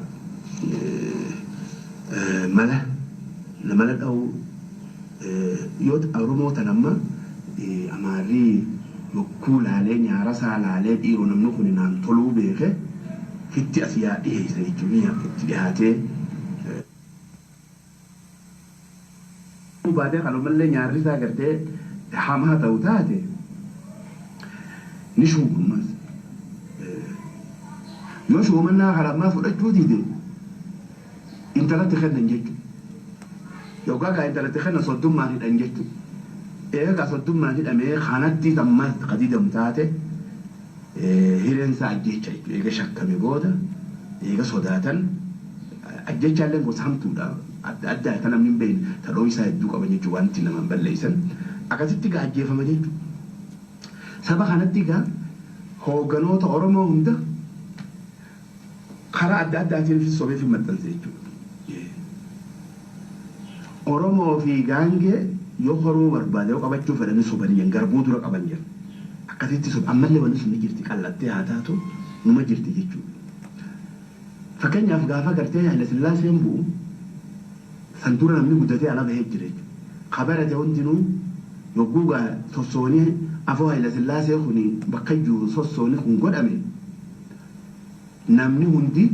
mala dha'u yoo Oromoo tanamma amaarrii yokkuu laalee nyaarasaa laalee dhiiroo namni kun naan toluu beeke fitti as yaa dhiyeessa jechuudha. Itti dhiyaatee baatee kanumallee nyaarri isaa gartee hamaa ta'u taate ni shuumammas. Yoo shuumannaa harammaa fudhachuu diide intalatti kennan jechuudha. Yookaan gaa intalatti kennan soddummaan hidhan jechuudha. Eegaa soddummaan hidhamee kanatti ammas qadiidamu taate hireensaa ajjecha jechuudha. Eega shakkame booda eega sodaatan ajjechaallee gosa hamtuudha. Adda kan namni hin beekne tadhoo isaa hedduu qaban jechuudha wanti nama hin balleessan. Akkasitti gaa ajjeefama jechuudha. Saba kanatti gaa hoogganoota Oromoo hunda karaa adda addaatiin sobee fi maxxanse jechuudha. Oromoo fi gaangee yoo horuu barbaade yoo qabachuu fedhanii sobanii garbuu dura qaban jiran. Akkasitti soba ammallee wanti sun ni jirti qallattee haa taatu numa jirti jechuudha. Fakkeenyaaf gaafa gartee Haile Sillaaseen bu'u san dura namni guddatee ala bahee jira jechuudha. Kabarate hundinuu yogguu gaa sossoonii afoo Haile Sillaasee kuni bakka jiru sossoonii kun godhame namni hundi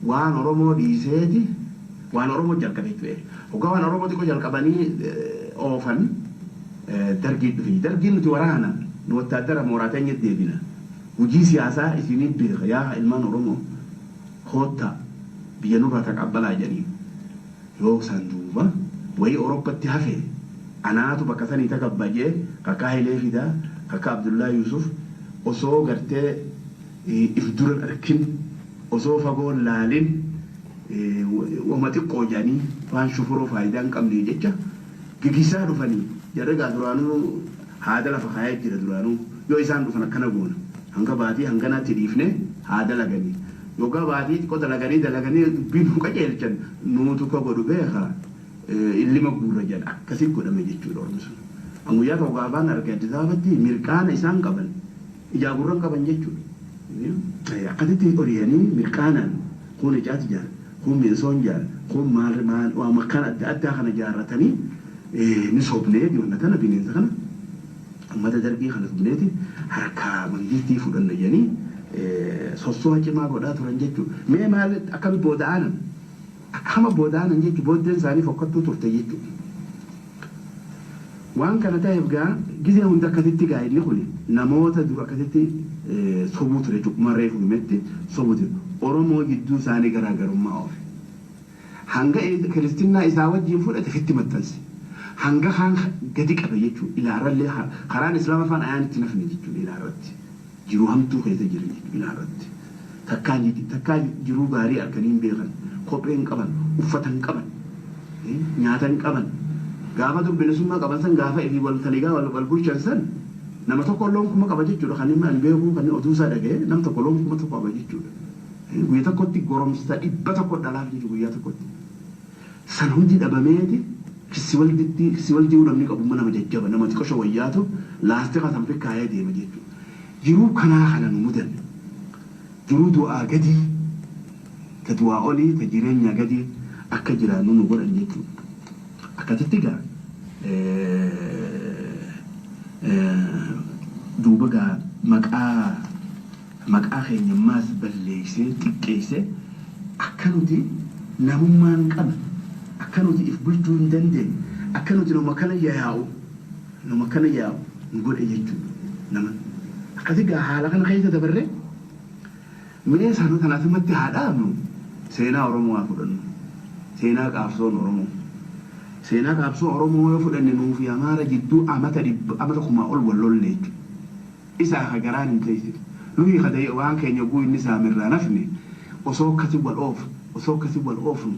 waan Oromoo dhiiseeti waan Oromoo jalqabe jechuudha. Hoggaa waan Oromoo xiqqoo jalqabanii oofan dargii dhufe. Dargiin nuti waraana nu wattaaddara mooraateenyatti deebina. Hojii siyaasaa isinii beeka yaa ilmaan Oromoo hoottaa biyya nurraa taqabbalaa jedhanii. Yoo san duuba wayii Orooppaatti hafe anaatu bakka sanii taqabbajee kakkaa Hayilee Fidaa kakkaa Abdullaa Yusuf osoo gartee if dura arkin osoo fagoo laalin wama xiqqoo jedhanii waan shufuroo faayidaa hin qabne jecha gigisaa dhufanii jarri gaa duraanuu haada lafa kaayee jira duraanuu yoo isaan dhufan akkana goona hanga baatii hanganaatti dhiifne haada laganii yookaan baatii xiqqoo dalaganii dubbiin nu qajeelchan nuutu ka godhu beeka illima guurra jedha akkasii godhame jechuudha ormi sun. Anguyyaa ta'uu gaafaan arge Addis Ababatti mirqaana isaan qaban ijaa gurran qaban jechuudha. Akkasitti horiyanii mirqaanaan kun ijaati jaal kun mi'eessoon jaal kun maal waan makkaan adda addaa kana jaarratanii ni sobnee dhiyoonna kana bineensa kana ummata darbii kana sobneeti harkaa mangiistii fudhanna jedhanii sossoo cimaa godhaa turan jechuudha. Mee maal akkami booda'aanan akkama booda'aanan jechuudha booddeen isaanii fokkattuu turte jechuudha. Waan kana ta'eef gaa gizee hunda akkasitti gaa inni kun namoota dura akkasitti sobuu ture jechuudha. Marree fuumetti sobuu ture. Oromoo gidduu isaanii garaagarummaa oofe. Hanga kiristinnaa isaa wajjin fudhate fitti maxxanse. Hanga kaan gadi qabe jechuudha. Ilaarallee karaan islaama afaan ayaan itti nafne jechuudha ilaarratti. Jiruu hamtuu keessa jiran jechuudha ilaarratti. takkaan jiruu gaarii arganii beekan kopheen qaban uffatan qaban nyaatan qaban gaafa bilisummaa qaban san gaafa ifii wal taligaa wal bulchan san nama tokko loon kuma qaba jechuudha kan inni beeku kan oduu isaa dhaga'e nam tokko loon kuma tokko qaba jechuudha guyyaa tokkotti goromsa 100 dhalaaf jiru guyyaa tokkotti san hundi dhabameeti si wal jiru namni qabu nama jajjaba nama xiqqoo wayyaatu laastika san fikkaayee deema jechuudha jiruu kanaa kana nu mudan jiruu du'aa gadii ta du'aa olii ta jireenya gadii akka jiraannu nu godhan jechuudha akkasitti gaa duuba gaa maqaa keenyammaas balleeysee xiqqeessee akka nuti namummaan qaban akka nuti if bulchuu hin dandeenye akka nuti nama kana yaa'u nu godhe jechuudha nama akkasitti gaa haala kana keessa dabarree mee sanuu kanaafimatti haa dhaabnu seenaa Oromoo haa fudhannu seenaa qaabsoon Oromoo seenaa qaabsoo Oromoo yoo fudhanne nuuf Amaara jidduu amata 100 ol wallollee jechuudha isaa hagaraan hin teessine nuyi kadai waan keenya guu inni saamirraa nafne osoo akkasi wal oofnu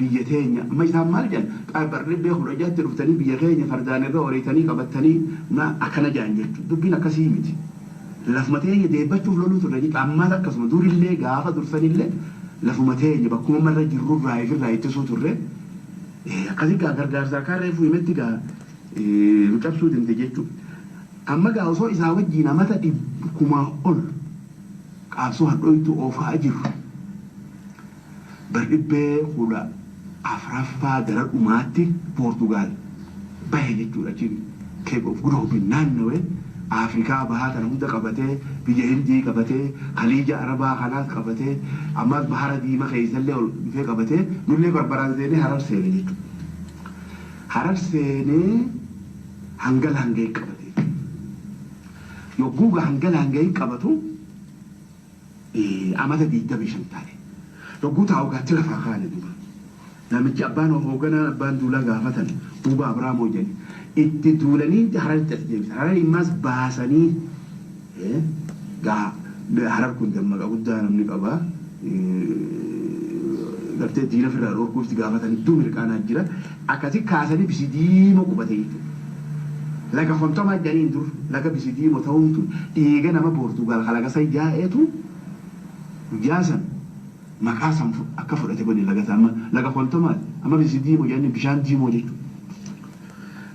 biyya teenya amma isaan maal jedhan barri beeku dhajaatti dhuftanii biyya keenya fardaan irra horiitanii qabattanii akkana jedhan jechuudha dubbiin akkasii miti lafuma teenya deebbachuuf loluu turre jechuudha ammaas akkasuma durillee gaafa dursanillee lafuma teenya bakkuma marra jirrurraa ifirraa ittisuu turre akkasii gaa gargaarsaa kaarreefuu himetti gaa cabsuu dinte jechuudha amma gaa osoo isaa wajjiin amata 100 ol qaabsoo hadhooytu oofaa jiru bardhibbee kudha afraffaa gara dhumaatti Poortugaal bahe jechuudha achiin Cape of Good Hope naannawee Afrikaa bahaa kana hunda qabatee biyya Hindii qabatee Khaliija Arabaa kanaas qabatee ammas bahara diimaa keessallee ol dhufee qabatee nullee barbaraan seenee Harar seene jechuudha Harar seenee hangala hangee qabatee yogguuga hangala hangee qabatu amata 25 taane yogguu taa'u gaatti lafaa kaane duuba namichi abbaan hoogganaa abbaan duulaa gaafatan duuba Abraamoo jedhe itti duulanii Hararitti as deebisa Harar immas baasanii gaa Harar kun dammaqa guddaa namni qabaa gartee diina firraa dhorkuutti gaafatan iddoo mirqaanaa jira akkasii kaasanii bisidiima qubate jechuudha laga hontomaa jedhaniin dur laga bisidiima ta'uutu dhiiga nama Poortugaal halaga say jaa'eetu jaasan maqaa san akka fudhate bani laga hontomaa amma bisidiima jedhanii bishaan diimoo jechuudha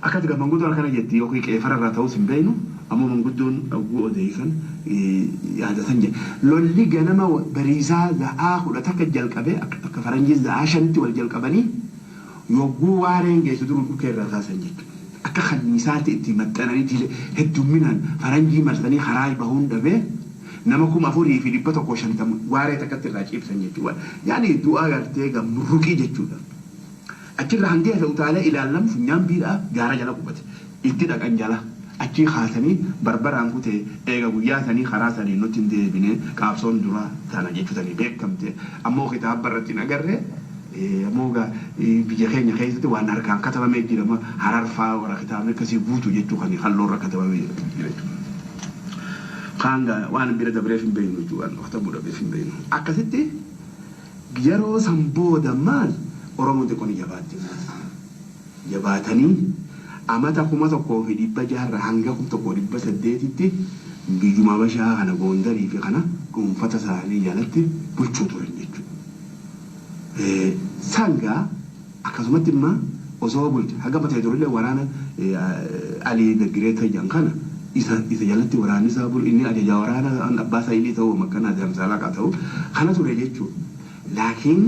akkati ga manguddoon kana jetti yookiin qeefararraa ta'us hin beeknu ammoo manguddoon oguu odeessan yaadatan jedhe lolli ganama bariisaa za'aa 10 akka jalqabee akka faranjiin za'aa 5tti wal jalqabanii yogguu waareen geessu duruu dhukeerraa kaasan jechuudha akka kanniisaatti itti maxxananii heddumminaan faranjii marsanii karaa bahuun dhabee nama 4,150 waaree takkatti irraa ciibsan jechuudha yaani du'aa gartee gamruqii jechuudha achirra hangee ta'u taalee ilaallamu funyaan biidhaa gaara jala qubate itti dhaqan jala achii kaasanii barbaraan kutee eega guyyaa sanii karaa sanii nutti hin deebine qaabsoon dura tana jechuutanii beekamte ammoo kitaaba irratti hin agarre ammoo biyya keenya keessatti waan harkaan katabamee jirama Hararfaa warra kitaabni akkasii guutuu jechuu kan halloorra katabamee jira jechuudha. Kaanga waan bira dabreef hin beeknu jechuudha waqta buudhabeef hin beeknu akkasitti yeroo san booda maal Oromoo xiqqoon jabaatanii amata 1,100 hanga 1,800tti biyyuma Habashaa kana Goondarii fi kana dhuunfata isaanii jalatti bulchuu turan jechuudha. Sangaa akkasumatti immoo osoo bulche haga matee turullee waraana Alii Nagiree jedhan kana isa jalatti waraanni isaa bulu inni ajajaa waraana abbaa isaa inni ta'uu makkanaa Jaamsaalaqaa ta'uu kana ture jechuudha. Laakiin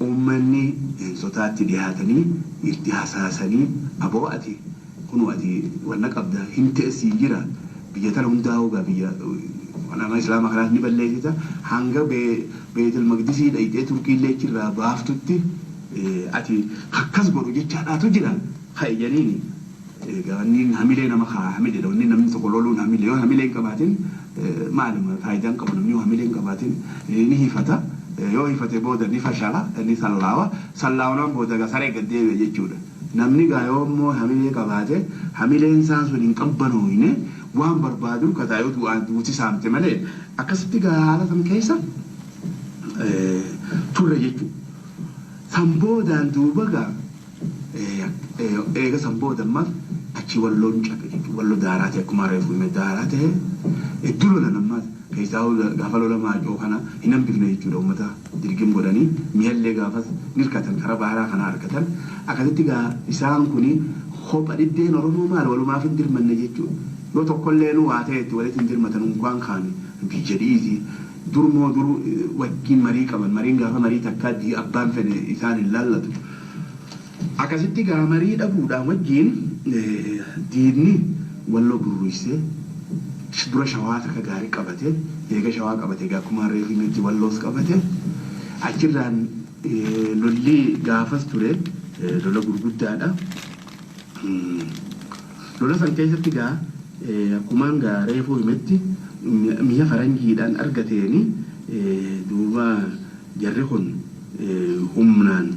ummanni sotaatti dhiyaatanii itti hasaasanii aboo ati kunu ati wanna qabda hin teessii jira biyya tana hundaa'uu gaa biyya nama islaamaa kanaas ni balleessita hanga beetul maqdisii dhayxee turkiillee jirraa baaftutti ati akkas godhu jechaadhaatu jira ha'i janiini gabanni hamilee nama hamilee wanni namni tokko loluun hamilee yoo hamilee hin qabaatin maaluma faayidaan qabu namni yoo hamilee hin qabaatin ni hifata yoo hifate booda ni fashala ni sallaawa sallaawaan booda ga saree gaddeebi'a jechuudha namni gaa yoommoo hamilee qabaate hamileen isaan sun hin qabbanooyne waan barbaadu kataayoo duuti saamte malee akkasitti gaa haala san keessa turre jechuudha. Samboodaan duuba gaa eega samboodan mal achi walloon cabe jechuudha. Walloo daaraa ta'e akkuma reefu hime daaraa ta'e hedduu lola nammaas keessaa gaafa lola maacoo kana hin hambifne jechuudha. Uummata dirgim godhanii mi'allee gaafas nirkatan karaa baaraa kana argatan akkasitti gaa isaan kuni hopha dhiddeen Oromoo maal walumaaf hin dirmanne jechuudha. Yoo tokkollee nu waa ta'etti walitti hin dirmatan unkwaan kaani biyya dhiisii durmoo duru wajjin marii qaban mariin gaafa marii takkaa abbaan fedhe isaan hin laallatu. Akkasitti gaa marii dhabuudhaan wajjin diinni walloo gurruisee dura shawaa takka gaarii qabate eega shawaa qabate gaa akkuma reefimetti walloos qabate achirraan lolli gaafas ture lola gurguddaadha. Lola san keessatti gaa akkumaan gaa reefuu himetti mi'a faranjiidhaan argateeni duuba jarri kun humnaan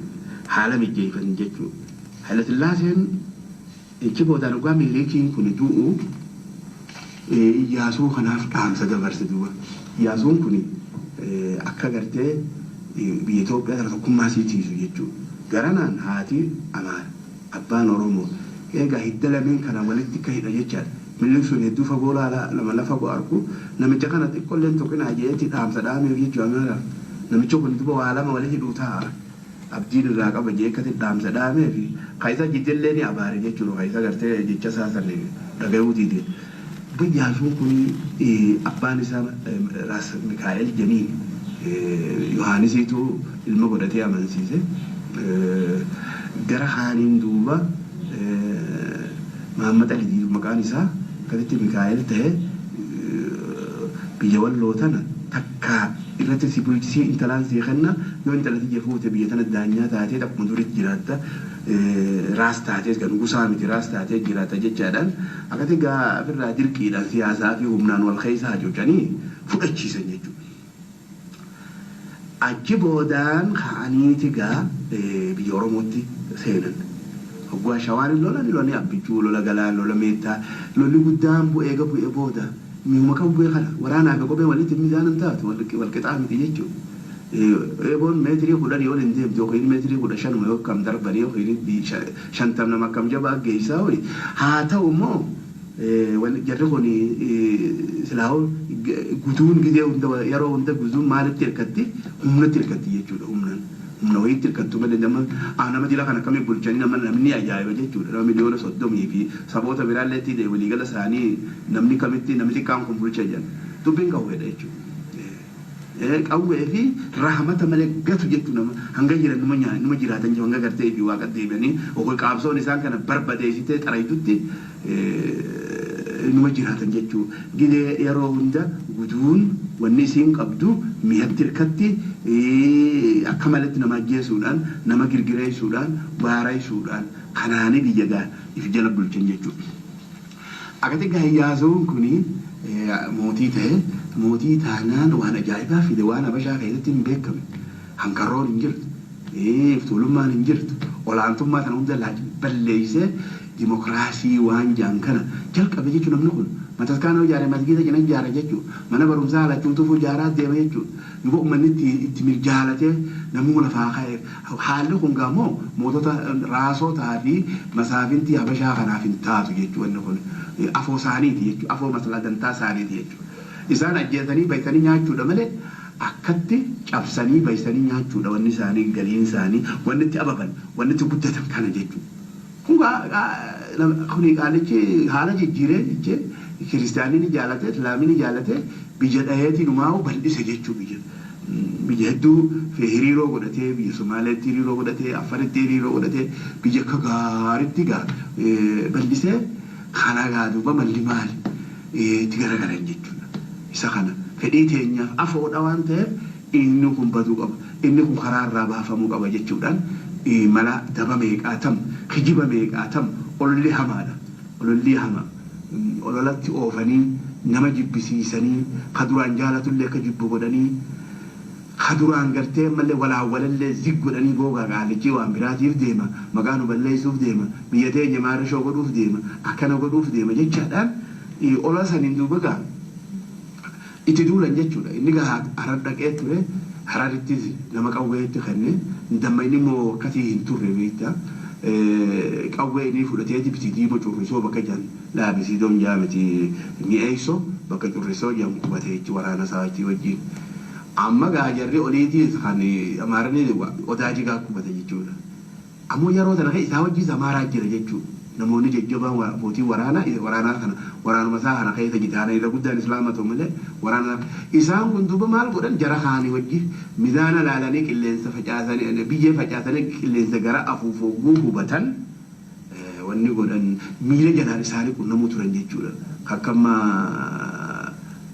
haala mijjeeffatan jechuudha. Haila Sillaaseen ichi boodaan dhugaa miliikiin kun du'u Iyyaasuu kanaaf dhaamsa dabarse duuba. Iyyaasuun kun akka gartee biyya Itoophiyaa irra tokkummaa siitiisu jechuudha. Garanaan haati Amaara abbaan Oromoo egaa hidda lameen kana walitti akka hidha jechaadha. Miliik sun hedduu fagoo lama lafa argu namicha kana xiqqoolleen tokkinaa jeetti dhaamsa dhaameef jechuudha Amaaraaf. Namicha kun duuba waa lama walitti hidhuu ta'a. Abdiin irraa qaba jeekkatti dhaamsa dhaameef kaisa jiddellee ni abaare jechuudha. Kaisa gartee jecha saasan dhagayuutiiti. Iyyaasuun kun abbaan isaa Raas Mikaa'el Janiin Yohaanisiitu ilma godhatee amansiise. Gara haaniin duuba Mahammad Ali maqaan isaa akkasitti Mikaa'el ta'e biyya walloo tana takkaa irratti si bulchisee intalaan si kenna yoo intalatti jefuute biyya tana daanyaa taatee akkuma duritti jiraatta raas taatee kan gusaa miti raas taatee jiraata jechaadhaan akkatti gaa ofirraa dirqiidhaan siyaasaa fi humnaan wal keessa hacuucanii fudhachiisan jechuudha. Achi boodaan ka'aniiti gaa biyya Oromootti seenan. Hoggaa shawaan lolli abbichuu lola galaan lola meettaa lolli guddaan bu'ee booda mi'uma kan bu'ee kana waraanaa fi kophee walitti miizaanan taatu wal qixaa miti jechuudha. Eeboon meetirii 10 yoo hin deemte yookiin meetirii 15 yoo kam darbanii yookiin 50 nama kam jabaa geessaa ho'i haa ta'u immoo jarri kun silaa'oo guutuun gizee hunda yeroo hunda guutuun maalitti hirkatti humnatti hirkatti jechuudha humnaan. Humna wayitti hirkattu malee nama jila kana akkamii bulchanii namni ajaa'iba jechuudha. Nama miliyoona 30 fi saboota biraalleetti waliigala isaanii namni kamitti namni xiqqaan kun bulcha jedhan dubbiin qawweedha jechuudha. Qawwee fi rahmata malee gatu jechuudha hanga jiran numa jiraatan jiru hanga gartee fi waaqa deebi'anii okkoo qaabsoon isaan kana barbadeessitee xarayitutti numa jiraatan jechuudha. Gidee yeroo hunda guutuun wanni isiin qabdu mi'atti hirkatti akka malatti nama ajjeesuudhaan nama girgireessuudhaan baaraisuudhaan kanaanii biyya gaa if jala bulchan jechuudha. Akkatti gaa Iyyaasuun kuni mootii ta'e mootii taanaan waan ajaa'ibaa fide waan Habashaa keessatti hin beekame hankarroon hin jirtu tuulummaan hin jirtu olaantummaa kana hunda balleessee dimokiraasii waan jaan kana jalqabe jechuudha namni kun. Mataskaan ijaare masgiida jina ijaare jechuudha. Mana barumsaa halachuun tufuu ijaaraa deema jechuudha. Yoo uummanni itti mirjaalatee namuu lafaa ka'e haalli kun gamoo mootota raasotaa fi masaafintii Habashaa kanaaf hin taatu jechuudha kun afoo isaaniiti jechuudha. Afoo masalaa dantaa isaaniiti jechuudha. Isaan ajjeesanii baysanii nyaachuudha malee akkatti cabsanii baysanii nyaachuudha wanni isaanii galiin isaanii wanni itti ababan wanni itti guddatan kana jechuudha. Kun qaalichi haala jijjiiree jechee kiristaaniin jaalate islaamiin jaalate biyya dhaheetiin umaa'u bal'ise jechuu biyya hedduu hiriiroo godhatee biyya Somaaleetti hiriiroo godhatee Afaritti hiriiroo godhatee biyya akka gaariitti bal'isee kana duuba malli maali itti garagaran jechuudha. Isa kana fedhii teenyaaf afoodha waan ta'eef inni kun baduu qaba inni kun karaa irraa baafamuu qaba jechuudhaan mala daba meeqaatam kijiba meeqaatam ololli hamaadha ololli hamaa. Ololatti oofanii nama jibbisiisanii ka duraan jaalatullee akka jibbu godhanii خدوران قرتين ملي ولا ولا اللي زيقوا أني بوجا قال جي وامبراتي في ديما مكانه بالله يسوف ديما بيتي جماعة شو قدوف ديما أكنا قدوف ديما جد شدان أولا سنندو بقى إتدول أن جتشولا إني قاعد أردك إتوله حرارتي لما كأوه تخني دم إني مو كثير توري بيتا كأوه إني فلتي بتدي بتورسو بكجان لا بسيدون جامتي ميأيسو بكتورسو جام كبتي ورانا ساعتي وجين أما قاعد أوليدي خاني أمارني أداجي قاعد كبتي جتشولا أمو يارو تناقي إسحاق جيز أمارا جرا جتشو نموني ججبا وفوتي ورانا خنا ورانا مساحة أنا خيث جتانا إذا قد الإسلام تومله ورانا إسحاق كنتو بمال قدن جرا خاني وجه ميزانا لالانيك اللي فجأساني بيجي فجأساني اللي زجرا أفوفوه بتن واني قدن ميل جنار ساري كنا مترن جتشولا كما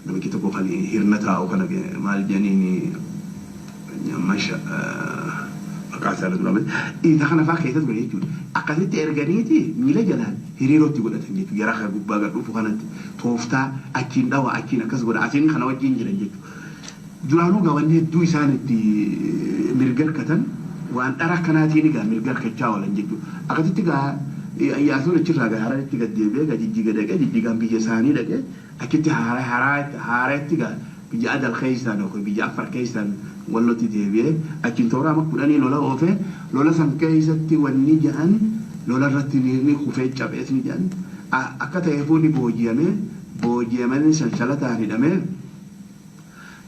نبي كتبو خلي هرنتا أو كنا مال جنيني ماشى كاسر الدولاب إذا خنا فاكهة تقول يجوا أكثر إرجانيتي ميلا جلال هيرو تقول أتنجي تجي راح يقول بعد روفو خانت توفتا أكين دوا أكين أكاس قول أتين خنا وجين جلال يجوا جلالو قوانه دوي سنة دي مرجر كتن وأن أرى كناتي نجا مرجر كتشاو لنجوا أكثر تيجا ياسون الشرا جهارة تيجا ديبه جدي جيجا دكا جدي جام بيجي ساني دكا أكيد هارة تيجا بيجي أدل خيسان أو بيجي أفر خيسان والله تديبيه أكيد تورا ما كلاني لولا أوفه لولا سنكيستي والنجان لولا رتنيني خفيت شاب اسمي جان أكتر يفوني بوجيامه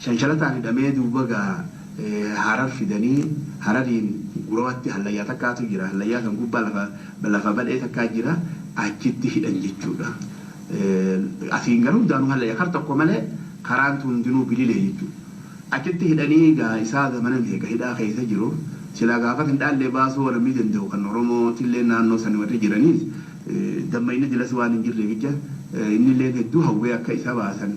شنشلة تاني دمه دوبا هارر في دني هاررين قرواتي هلا يتكاتو جرا هلا يتنقول بلفا بدأ تكاجرا أكيد تهدن جتشودا أثينغرو دانو هلا يكارتو كماله كارانتون دينو بليله جتشو أكيد تهدني إساء زمن هيك هدا خيسة جرو سلا قافة تندال لباسو ولا ميدن دو كان رومو تلين نانو سنوات جرانيز دميني دلسوان نجر لبيجا إني لين هدو هويا كيسا باسن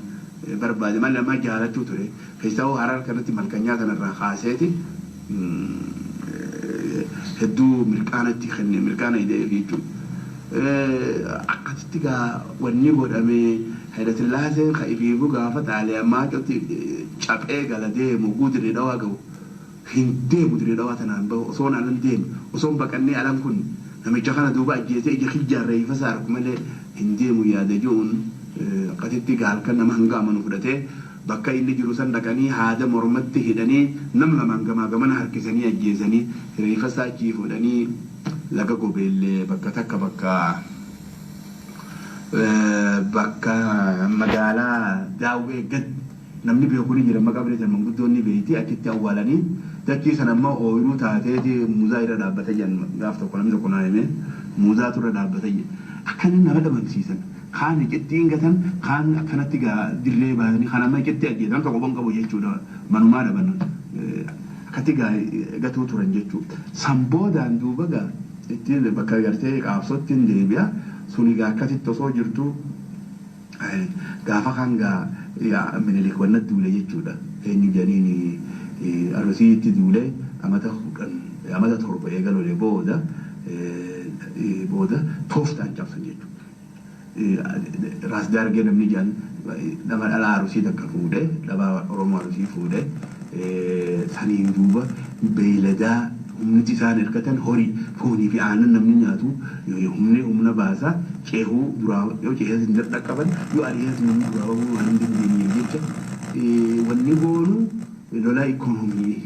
برباد ما لما جالتو تري كيساو هرار كانت ملكانيا كان الرخاسيتي هدو ملكانتي خني ملكانا يدي فيتو أكتتيكا ونيبو دامي هيدت الله زين خايفي بوغا فتالي ما جوتي شابئي قال ديم وقود ردوا جو هنديم ودري دوا تنام بوصون على الديم وصون بكني على كن نمي جخنا دوبا جيتي يجي خجار ري فسار كمله هنديم ويا دجون قتتي قال كنا مهنجا من فدته بكا اللي جلوسان دكاني هذا مرمت هدني نملا مانجا جمنا هركسني أجيزني ري فسار كيف ودني لقى قبل بكا تك بكا مجالا داوي قد namni beekuni jira maqabri tan manguddoonni beeyti achitti awwaalanii dakkii sana ammoo ooyiruu taateeti muuzaa irra dhaabbata jedhan gaaf tokko namni tokko naayime muuzaa turre dhaabbata jedhan akkanin nama dhabamsiisan kaan iqitti hingatan kaan akkanatti dirree baasanii kaan amma iqitti ajjeetan tokko bon qabu jechuudha manumaa dhaban akkatti gatuu turan jechuudha samboodaan duuba itti bakka gartee qaabsootti hin deebi'a suni akkasitti osoo jirtu gaafa kan yaa minilik wanna duule jechuudha eenyu janiini arsiitti duule amata torba eegalee booda tooftaan cabsan jechuudha raas daargee namni jaan nama dhalaa arsii takka fuudhee dhabaa oromoo arsii fuudhee saniin duuba beeyladaa humni isaan hirkatan horii foonii fi aannan namni nyaatu humna baasa ceehuu duraa yoo ceehee sin dhaqqaban yoo ari'ee sin duraa waan dandeenye jecha wanni goonu lola ikoonomii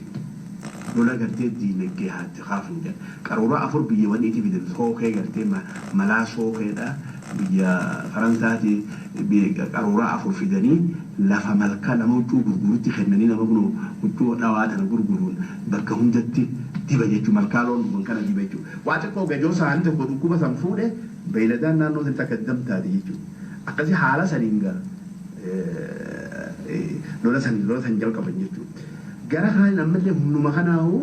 lola gartee diinagdee haati kaafnu jedha qaruuraa afur biyya wanni itti fidan sookee gartee malaa sookeedha biyya faransaati qaruuraa afur fidanii lafa malkaa nama huccuu gurgurutti kennanii nama kun huccuu dhawaa tana gurguruun bakka hundatti diba jechuun malkaa loon kana diba jechuun waa xiqqoo gajoo isaanii tokko dhukkuba san fuudhe beeyladaan naannoo san takka damtaati jechuudha akkasii haala saniin lola san jalqaban jechuudha gara kanaan ammallee humnuma kanaahu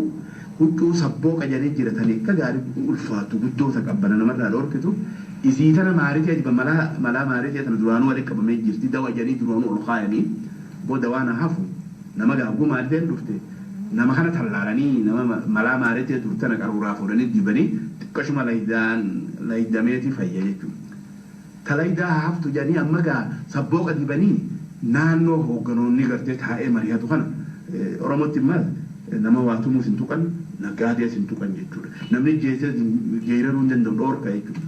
huccuu sabboo qajaree jiratanii akka gaarii ulfaatu guddoota qabbana namarraa dhorkitu isii tana maaritee diba malaa maaritee tana duraanuu walitti qabamee jirti dawa janii duraanuu ol kaayanii booda waan hafu nama gaaguu maaritee dhufte nama kana tallaalanii nama malaa maaritee turtana qaruuraa fuudhanii dibanii xiqqashuma laydameeti fayya jechuudha. Talaydaa haftu janii amma gaa sabboo qadibanii naannoo hoogganoonni gartee taa'ee mari'atu kana Oromotti maal nama waa tumuu sin tuqan nagaadee sin tuqan jechuudha. Namni jeeraruu hin danda'u dhoorka jechuudha.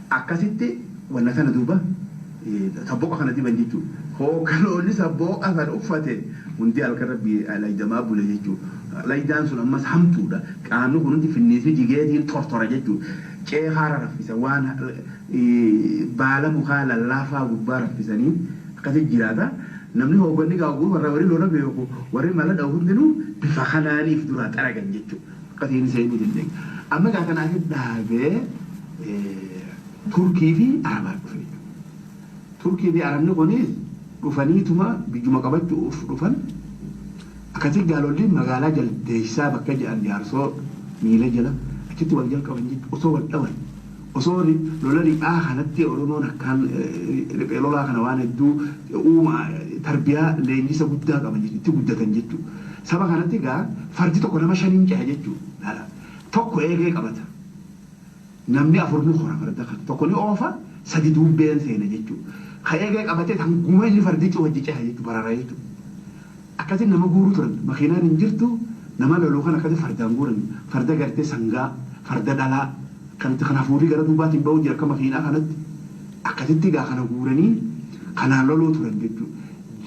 Akkasitti wanna sana duuba sabboqa kana diban jechuudha. Hoogganoonni sabboqa kan uffate hundi halkan rabbii laydamaa bule jechuudha. Laydaan sun ammas hamtuudha. Qaamni kun hundi finniisii jigeetiin tortora jechuudha. Cee haara raffisa waan baala mukaa lallaafaa gubbaa raffisanii akkasii jiraata. Namni hoogganni gaaguu warri lola beeku warri mala dha'u hundinuu bifa kanaaniif dura xaragan jechuudha. Akkasiin seenuu dandeenya. Amma gaa kanaaf dhaabee Turkii fi Arabaa dhufe. Turkii fi Arabni kunis dhufaniituma biyyuma qabachuuf dhufan. Akkasii gaalolli magaalaa jaldeessaa bakka jedhan jaarsoo miila jala achitti wal jalqaban jechuudha. Osoo wal dhawan. Osoo lola riphaa kanatti Oromoon akkaan riphee lolaa kana waan hedduu tarbiyaa leenjisa guddaa qaban itti guddatan jechuudha. Saba kanatti gaa fardi tokko nama shaniin ceha jechuudha. Tokko eegee qabata. Namni afur ni hora farda kan tokko ni oofa sadi dubbeen seena jechuudha. Ka eegee qabatee hanguma inni fardichi wajji ceha jechuudha barara jechuudha. Akkasiin nama guuruu turan makiinaan hin jirtu nama loluu kan akkasii fardaan guuran farda gartee sangaa farda dhalaa kanatti kana fuudhii gara duubaatiin ba'uu jira akka makiinaa kanatti akkasitti gaa kana guuranii kanaan loluu turan jechuudha.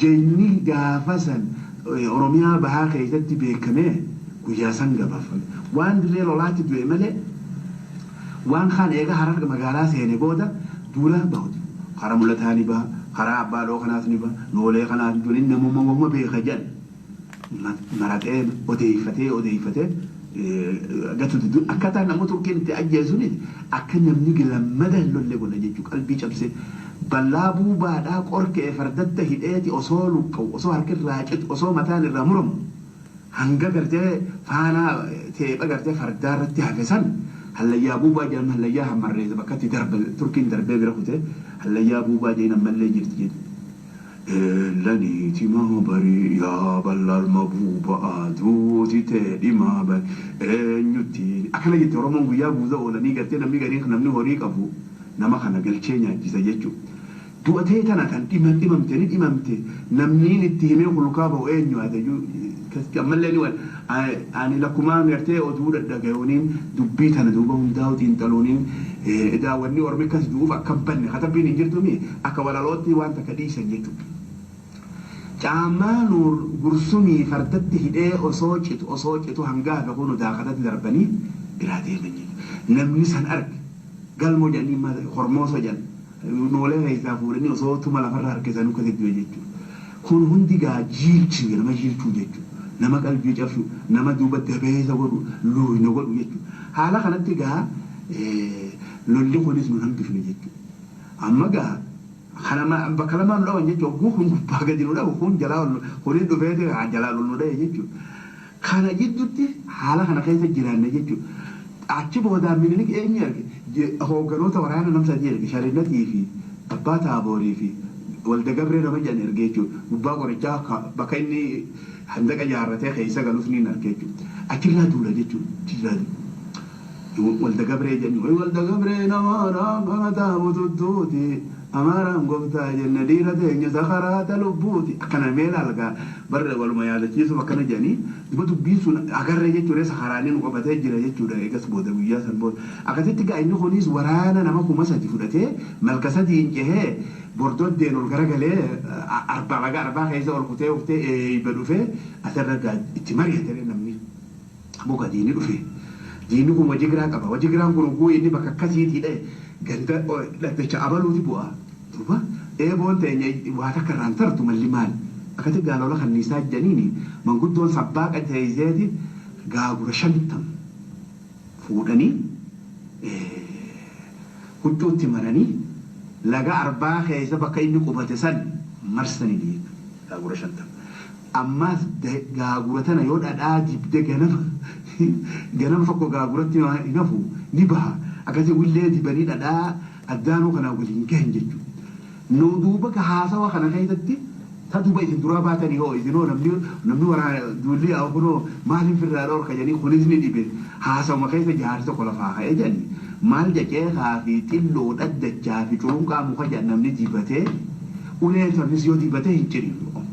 Jeenyi gaafa san Oromiyaa bahaa keessatti beekamee guyyaa san gabaafame. Waan dirree lolaatti du'e malee waan kaan eega harar magaalaa seene booda duula bahuti. Karaa mul'ataa ni baha, karaa abbaa loo kanaas ni baha, noolee kanaas duuniin namummaa beeka jedhan maratee odeeffatee gatuutu akkaataa nama Turkiin itti ajjeesuunis akka namni lammada hin lolle godha jechuudha qalbii cabsee. Bal'aa buubaadhaa qorkee fardatta hidheeti osoo luqqa'u osoo harki irraa citu osoo mataan irraa muramu hanga gartee faanaa teepha gartee fardaa irratti hafe san hallayyaa buubaa jedhamu hallayyaa hammarreessa bakka itti Turkiin darbee bira kute hallayyaa buubaa jedhan ammallee jirti jedhu. Laniiti maa barii yaa bal'alma buubaa duuti teedhi maa bari eenyutti akkana jette Oromoon guyyaa guutuu oolanii gartee namni gariin namni horii qabu nama kana galchee nyaachisa jechuudha. Du'atee tana kan dhimamte ni dhimamte namni itti himee kulkaa ba'u eenyu haa ammallee ni ani lakkumaan gartee oduu daddagayooniin dubbii tana duuba hundaa'u xiinxaluuniin daawwanni ormi akkas du'uuf akka banne katabbiin hin jirtumi akka walalootti waan takka dhiisan jechuudha. Caammaa nuur gursumii fardatti hidhee osoo citu hangaa hafe kunu daakatatti darbanii biraa deeman jechuudha. Namni san arge galmoo jedhanii hormoosoo jedhan noolee keessaa fuudhanii osoo tuma lafarraa harkisanii akka jidduu jechuudha. Kun hundi gaa jiilchi nama jiilchuu jechuudha. Nama qalbii cabsu nama duuba dabeessa godhu luuyna godhu jechuudha. Haala kanatti gaa lolli kunis nu hambifne jechuudha. Amma gaa bakka lamaan dhawan jechuudha. Kun gubbaa gadi nu dhabu kun jalaa kuniin dhufeeti jalaa lol nu dhaye jechuudha. Kana jidduutti haala kana keessa jiraanne jechuudha. Achi boodaan Minilik eenyu arge hoogganoota waraana nam sadii erge Shariinatii fi Abbaa Taaborii fi Walda Gabree nama jedhan erge jechuudha. Gubbaa qorichaa bakka inni handaqa jaarratee keessa galuuf ni arge jechuudha. Achirraa duula jechuudha. Walda Gabree jedhu Walda Gabree namaadhaan kana taabututtuuti amaraan gooftaa jenna dhiira teenya sakaraata lubbuuti akkana meela algaa barre waluma yaadachiisuuf akkana jedhanii duba dubbiin sun agarree jechuudha sakaraanii nu qabatee jira jechuudha eegas booda guyyaa san booda akkasitti gaa inni kunis waraana nama 3,000 fudhatee malka sadiin cehee bordoddeen ol garagalee arbaa keessa ol kutee eebba dhufee asirra gaa itti mari'atee namni boga diini dhufee diini kun wajigiraa qaba wajigiraan kun oguu inni bakka akkasiitiidha ganda dhaddacha abaluuti bu'aa duuba eeboon teenya waa takka irraan tartu malli maali akkati gaalola kanniisaa jedhaniini manguddoon sabbaa qajeezeeti gaagura 50 fuudhanii huccuutti maranii laga arbaa keessa bakka inni qubate san marsanii gaagura 50 ammas gaagura tana yoo dhadhaa dibde ganama tokko gaaguratti hin hafu ni baha akkasii willee dibanii dhadhaa addaanuu kanaa waliin gahan jechuudha. Nu duuba ka haasawa kana keessatti ta duuba isin duraa baatanii hoo isinoo namni waraana duulli kunoo maaliin firraa dhoorka jedhanii kunis ni dhibe haasawuma keessa jaarsi tokko lafaa ka'ee jedhanii maal jaqeekaa fi xilloo dhaddachaa fi cuunqaa muka jedhan namni dibatee ulee sannis yoo dibatee hin ciriiru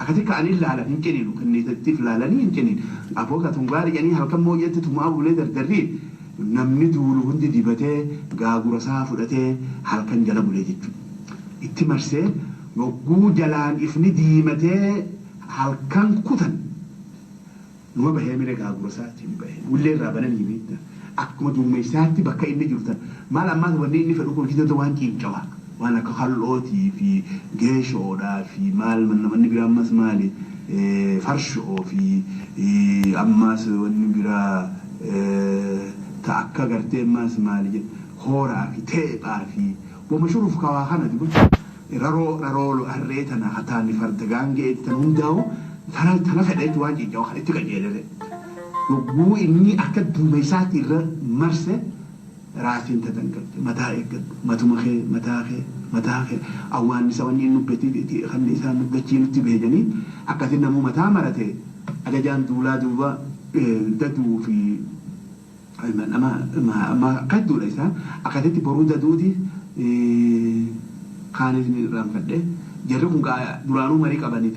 أكتك عن الله على إنجنين وكني تتف لا لني إنجنين أبوك تنقال يعني هل كم موجة تما ولد دري نمني دول هندي دبته جاغورا سافرته هل كان جلب ولد إتمرسه وجو جلان إفني ديمته هل كان كتن نما بهي من جاغورا ساتي بهي ولا رابنا نيميت أكما دوم ساتي بكا إني جرتا ما لما تودي إني فلوكم كده دوان كين جوا وانا كخلوتي في جيش ولا في مال من نبرا مس مالي فرش أو في أماس ونبرا تأكّا قرتي ماس مالي خورا في تيبا في ومشروف كواخنا تقول رارو هريتنا خطاني فردقانجي تنونداو تنا فديت واجي جو خليت كجيله وقو إني أكد دوميساتي مرسى راسين تتنقل متى يقد متى أوان سواني إنه بتي خلني إنسان نبتشي نتبهجني أكثرنا مو متى مرته أجان دولا دوبا ددو في ما كدو ليس أكثرت برودة دودي كانت نرام فده جربوا قا دولانو مريك أباني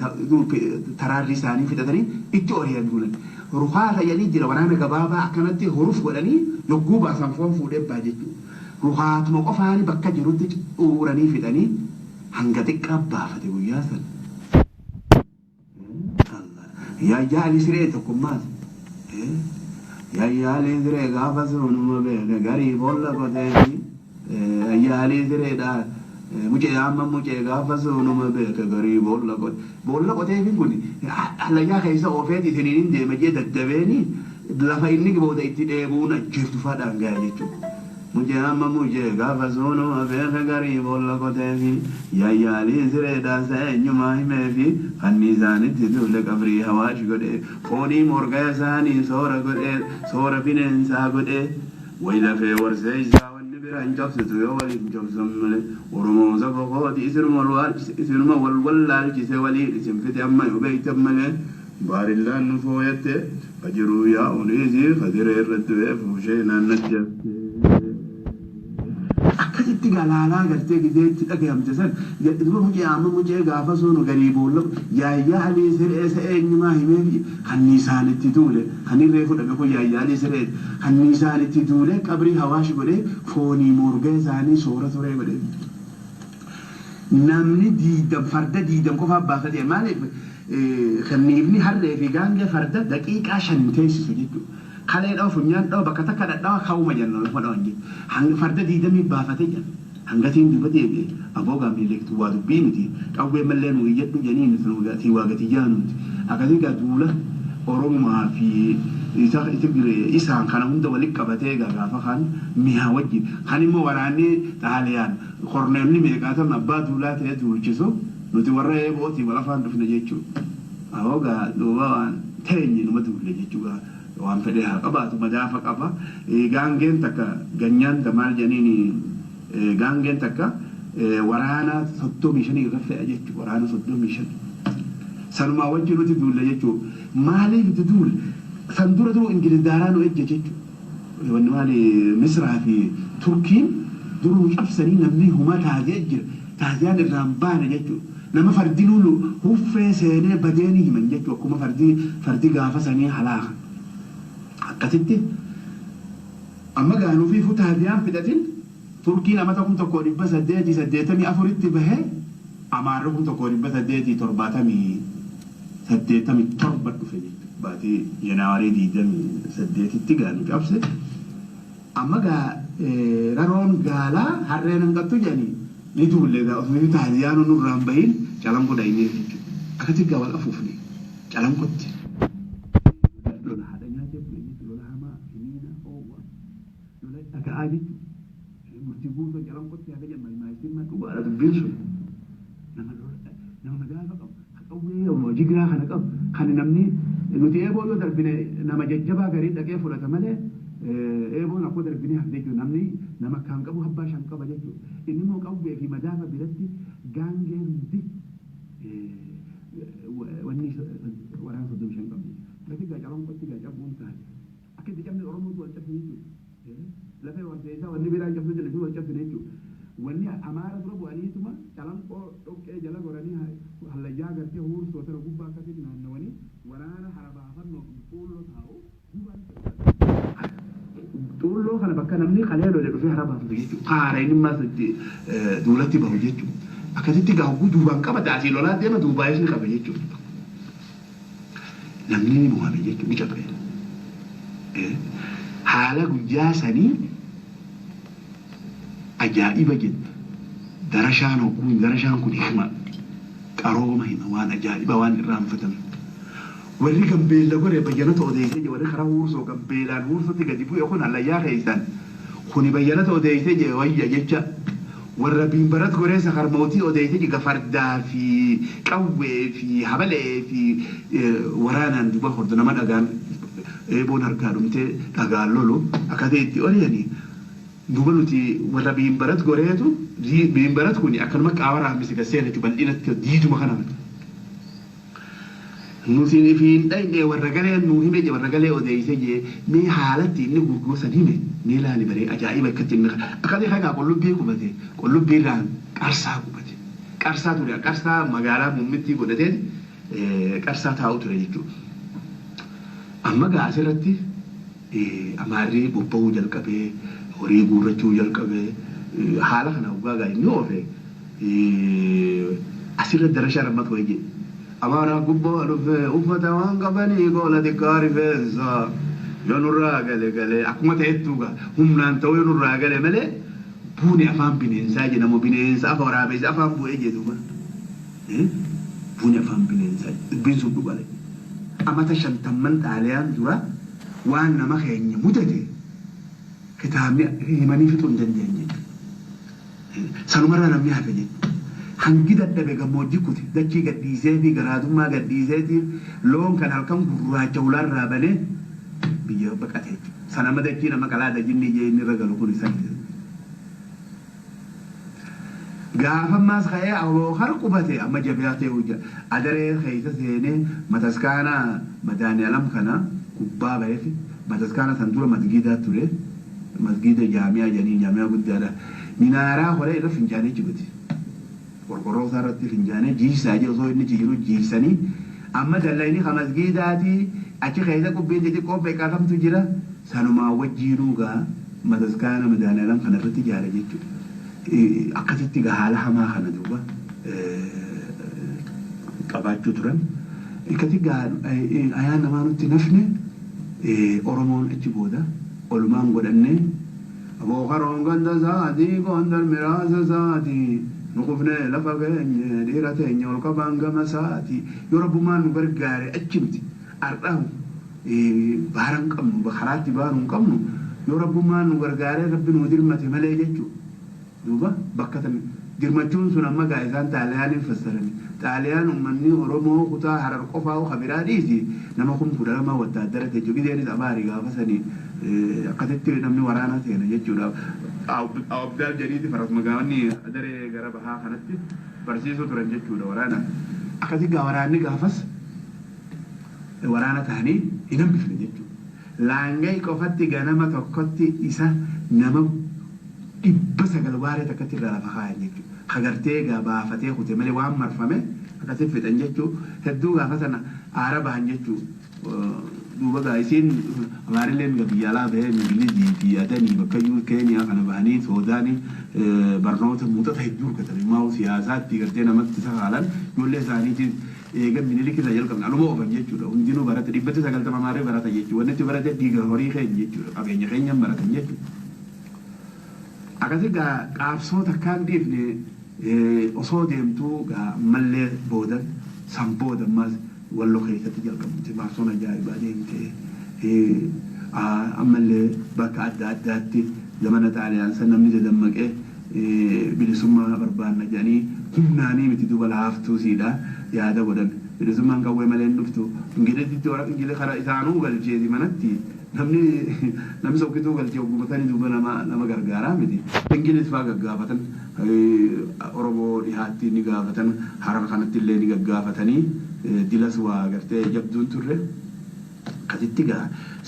ترى رساني في تدري إتوريان دولا روحها يعني جرا ورانا جبابا كانت حروف ولاني يجوبا سامفون فودة باجتو روحات موقفاني بكا جرود وراني في تاني هنگتك أبا فتقول يا سل الله يا لي سريتكم ماذا يا لي سريت غافزون ما بين غريب ولا قدامي يا لي سريت मुझे आम मुझे गाफसो नुमा बेक गरीब बोलला को तेरे फिर हल्ला या कैसा ऑफेट इतनी नहीं दे मुझे दत्तवेनी लफा इन्हीं के बहुत इतने बुना जिफ्ट फाड़ा गया चुप मुझे आम मुझे गाफसो नुमा बेक गरीब बोलला को तेरे या लीज़रे दासे न्युमा ही में भी अन्नी जाने तिदुले कब्री हवाश गुडे फोनी मोरगे जानी सोरा फिनेंसा गुडे वैला फे वर्षे إن جبسة يوالي جبسة ملء ورموز فقط إسرما والولا الجسوالي اسم فتى أما يبيت ملء بار الله نفويت فجروا يا أنيزي خدر الرتوه فوشينا نجف أكيد تقال على قرتي كده تأكيد جسد يقولون مجيء عمو مجيء غافصون وقريبون لك يا علي سر إيه ما هي مي خنيسان التدولة خني ريفون أبيكو يا علي سر خنيسان التدولة كبري هواش بره فوني مورجة زاني صورة صورة بره نامني ديدم فرد ديدم كوفا باخدي مالك خنيبني هر في جانجة فرد دقيقة عشان تيسي سجدو خلينا أو فنيان أو بكتة كذا أو خوما جنون فلانجي هن فرد ديدم يبافته جن هنگتين دبتي بي أبوغا ميلك توادو بينتي أو بملين ويجدو جنين في واقتي جانوت أكذلك دولة أوروما في إسان كان هم دولك كبتة غافا خان ميها وجه خاني مو وراني تعاليان خورنيمني ميكاتا نبا دولا تيدول جسو نتي ورأي بوتي ولا فان دفن جيتشو أبوغا دوان تيني نمتول جيتشو وان فديها قبا ثم دافع قبا غانجين تكا غنيان تمال جنيني غانجين تكا ورانا صدو ميشني غفة أجيت ورانا صدو ميشن سلما وجهه تدول لجيتو مالي تدول سندورة دو إنجليز دارانو إجيتو ونمالي مصر في تركي درو مش أفسرين نبني هما تهزيان الرامبان جيتو نما فردينولو هو في سنة بديني من جيتو كما فردي غافة سنة حلاقة كتبت أما قالوا في فتح ديان بدأتين تركي لما تكون تقولي بس سديتني أفرت به أماركم تقولي بس سديتي ترباتمي سديتمي تربت في باتي جنواري دي دم سديتي تيجانو جابسه أما قا رارون قالا هرين انقطو جاني نتقول لذا أصلي فتح ديانو نوران بين جالم قد عيني أكتب قوال أفوفني جالم قد أجد مرتبون فجرام قلت يا بجد ما يصير ما تقول على الجلسة نما مجال فقط أوه وما جيجرا خنا قب خنا نمني نتي أبو لو دربنا نما ججبا غريب ده كيف ولا تمله أبو نقول دربنا هديك نمني نما كان قبو هبا شان قبا جيجو إني مو قبو في مدافع بلدي جانجر دي وني ورانا صدوم شان قبي لكن جالهم قلت جابون تاني أكيد جامد أورمو تقول تفنيجو لا في وقت إذا والنبي راجع في الجلسة وجب نيجو wanni amaara dura bu'aniituma calanqoo dhoqqee jala godhanii hallayyaa gartee huursootara gubbaa akkasitti naannawanii waraana harabaafannoo xuulloo taa'u xuulloo kana bakka namni qalee lole dhufee harabaafatu jechuudha. Haara inni maas duulatti bahu jechuudha. Akkasitti gaa'u duubaan qaba taasii lolaa deema duubaayis ni qaba jechuudha. Namni ni mo'ame jechuudha ni cabee. Haala guyyaa sanii ajaa'iba jedha. Darashaan hogguu darashaan kun hima qarooma hima waan ajaa'iba waan irraanfatame. Warri gambeella godhe bayyanata odeessee je warri karaa huursoo gambeelaan huursootti gadi bu'e kun hallayyaa keessan kuni bayyanata odeessee je wayya jecha warra biimbarat goreessa harmootii odeessee je gafardaa fi qawwee fi habalee fi waraanaan duba hordo nama dhagaan eeboon harkaa dhumtee dhagaan lolu akkasii itti oliyanii duba nuti warra biimbarat goreetu biimbarat kuni akkanuma qaawaraa misiga seenachu bal'inatti diiduma kana nuti fi dhayne warra galee nu hime je warra galee odeessee je mee haalatti inni gurgursan hime mee laali bare ajaa'iba akkatti inni akkasii haga qullubbii qubate qullubbii irraan qarsaa qubate qarsaa ture qarsaa magaalaa muummitti godhatee qarsaa taa'u ture jechuudha. Amma gaasirratti amaarri bobba'uu jalqabee horii guurrachuu jalqabee haala kana uggaagaa inni oofe asirra darashaa rammat wayye. Amara gubbo dhufe uffata waan qabanii goola xiqqaa rifeensa yoonurraa gale akkuma ta'ettuuga humnaan ta'uu yoonurraa gale malee buuni afaan bineensaa jedhamu bineensa afa waraabessi afaan bu'ee jedhuuba buuni afaan bineensaa dubbiin sun dhugale amata 50 xaaliyaan dura waan nama keenya mudate kitaabni himanii fixuu hin dandeenye sanumarraa namni hafe jedhu. Hangi dadhabe gammoojjii kuti dachii gadhiisee fi garaadummaa gadhiiseetiif loon kan halkan gurraacha ulaarraa banee biyya baqatee sanama dachii nama qalaada jinni jee inni ragalu kun isa gaafammaas ka'ee awoo har qubate amma jabeetee hojja adaree keessa seenee mataskaana madaanii alam kana gubbaa ba'eefi mataskaana san dura masgiidaa ture masgiida jaamiyaa janii jaamiyaa guddaadha minaaraa horee irra fincaanii jibati. Qorqorroo isaarratti finjaanee jiisaa jiru osoo inni jiru jiisanii amma dallayni masgiidaati achi keessa qubbiin xixiqqoo beekatamtu jira sanumaa wajjiinuu gaa mataskaana madaaniilam kanarratti ijaare jechuudha. Akkasitti gaa haala hamaa kana duuba qabaachuu turan. Akkasitti gaa ayaan namaa nutti nafne Oromoon achi booda olumaan godhannee abooqaroon ganda isaatii gondar miraasa isaatii. Nukufne lafa keenya dhiira teenya ol qabaan gama isaati yoo rabbumaan nu gargaare achi miti ardhahu baara hin qabnu bakaraatti baanu hin qabnu yoo rabbumaan nu gargaare rabbi nu dirmate malee jechuudha. Duuba bakka tan dirmachuun sun amma gaa isaan xaaliyaaniin fassarani xaaliyaan uummanni Oromoo kutaa Harar qofaa kabiraa dhiisi nama kun kudhama wattaaddara jechuudha gideenis abaarii gaafa sanii akkasitti namni waraana seena jechuudha. Abdaal jadiiti faras magaawwanni adaree gara bahaa kanatti barsiisuu turan jechuudha waraana. Akkasii gaa waraanni gaafas waraana ta'anii hin hambifne jechuudha. Laangai qofatti ganama tokkotti isa nama 900 waaree takkatti irraa lafa kaayan jechuudha. Hagartee gaa baafatee kute malee waan marfame akkasii fixan jechuudha. Hedduu gaafa sana aara bahan jechuudha. Duuba gaa isiin amaarilleen biyya alaa bahee Ingilizii fi adanii bakka Keeniyaa kana bahanii Soodaanii barnoota muuxata hedduu argatan immoo siyaasaatti gartee namatti sakaalan ijoollee isaaniitiin eega Minilik irraa jalqabne aluma oofan jechuudha. Hundinuu barate 190 amaaree barata jechuudha. Wanni itti barate dhiiga horii keenya jechuudha. Qabeenya keenyaan baratan jechuudha. Akkasii gaa qaabsoota akkaan dhiifne osoo deemtuu gaa mallee booda san booda ammas walloo keessatti jalqabte baarsoon ajaa'ibaa deemtee ammallee bakka adda addaatti zamana xaaliyaan san namni dadammaqee bilisummaa barbaanna jedhanii humnaanii miti duba laaftuu siidha yaada godhan bilisummaan qawwee malee dhuftu ingilizitti warra ingili karaa isaanuu galcheeti manatti namni sokkituu galchee ogummatanii duuba nama gargaaraa miti ingiliz faa gaggaafatan Oromoo dhihaatti ni gaafatan Harar kanatti illee ni gaggaafatanii dilas waa gartee jabduun turre akkasitti gaa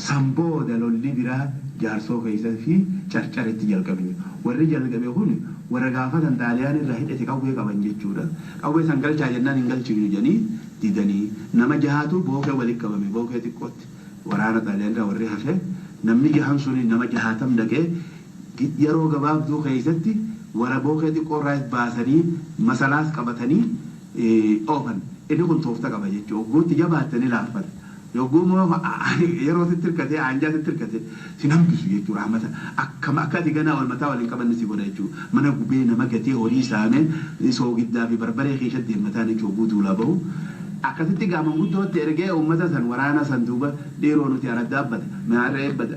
sambooda lolli biraa jaarsoo keessa fi carcaritti jalqabne warri jalqabe kun warra gaafatan xaaliyaan irraa hidhate qawwee qaban jechuudha qawwee san galchaa jennaan hin galchinu jedhanii didanii nama jahaatu bookee walitti qabame bookee xiqqootti waraana xaaliyaan irraa warri hafe namni jahan suni nama jahaatam dhaqee yeroo gabaabduu keessatti warra bookee xiqqoo irraa baasanii masalaas qabatanii oofan inni kun toofta qaba jechuudha ogguutti jabaattanii laaffata yogguu yeroo tirkate aanjaa tirkate sinambisu jechuudha hamata akkama akkati ganaa wal mataa waliin qabanni si godha jechuudha mana gubee nama gatee horii saamee soogiddaa fi barbaree keessatti deemataan jechuudha guutuu bahu akkasitti gaaman guddootti ergee uummata san waraana san duuba dhiiroo nuti aradda abbata maarree ebbata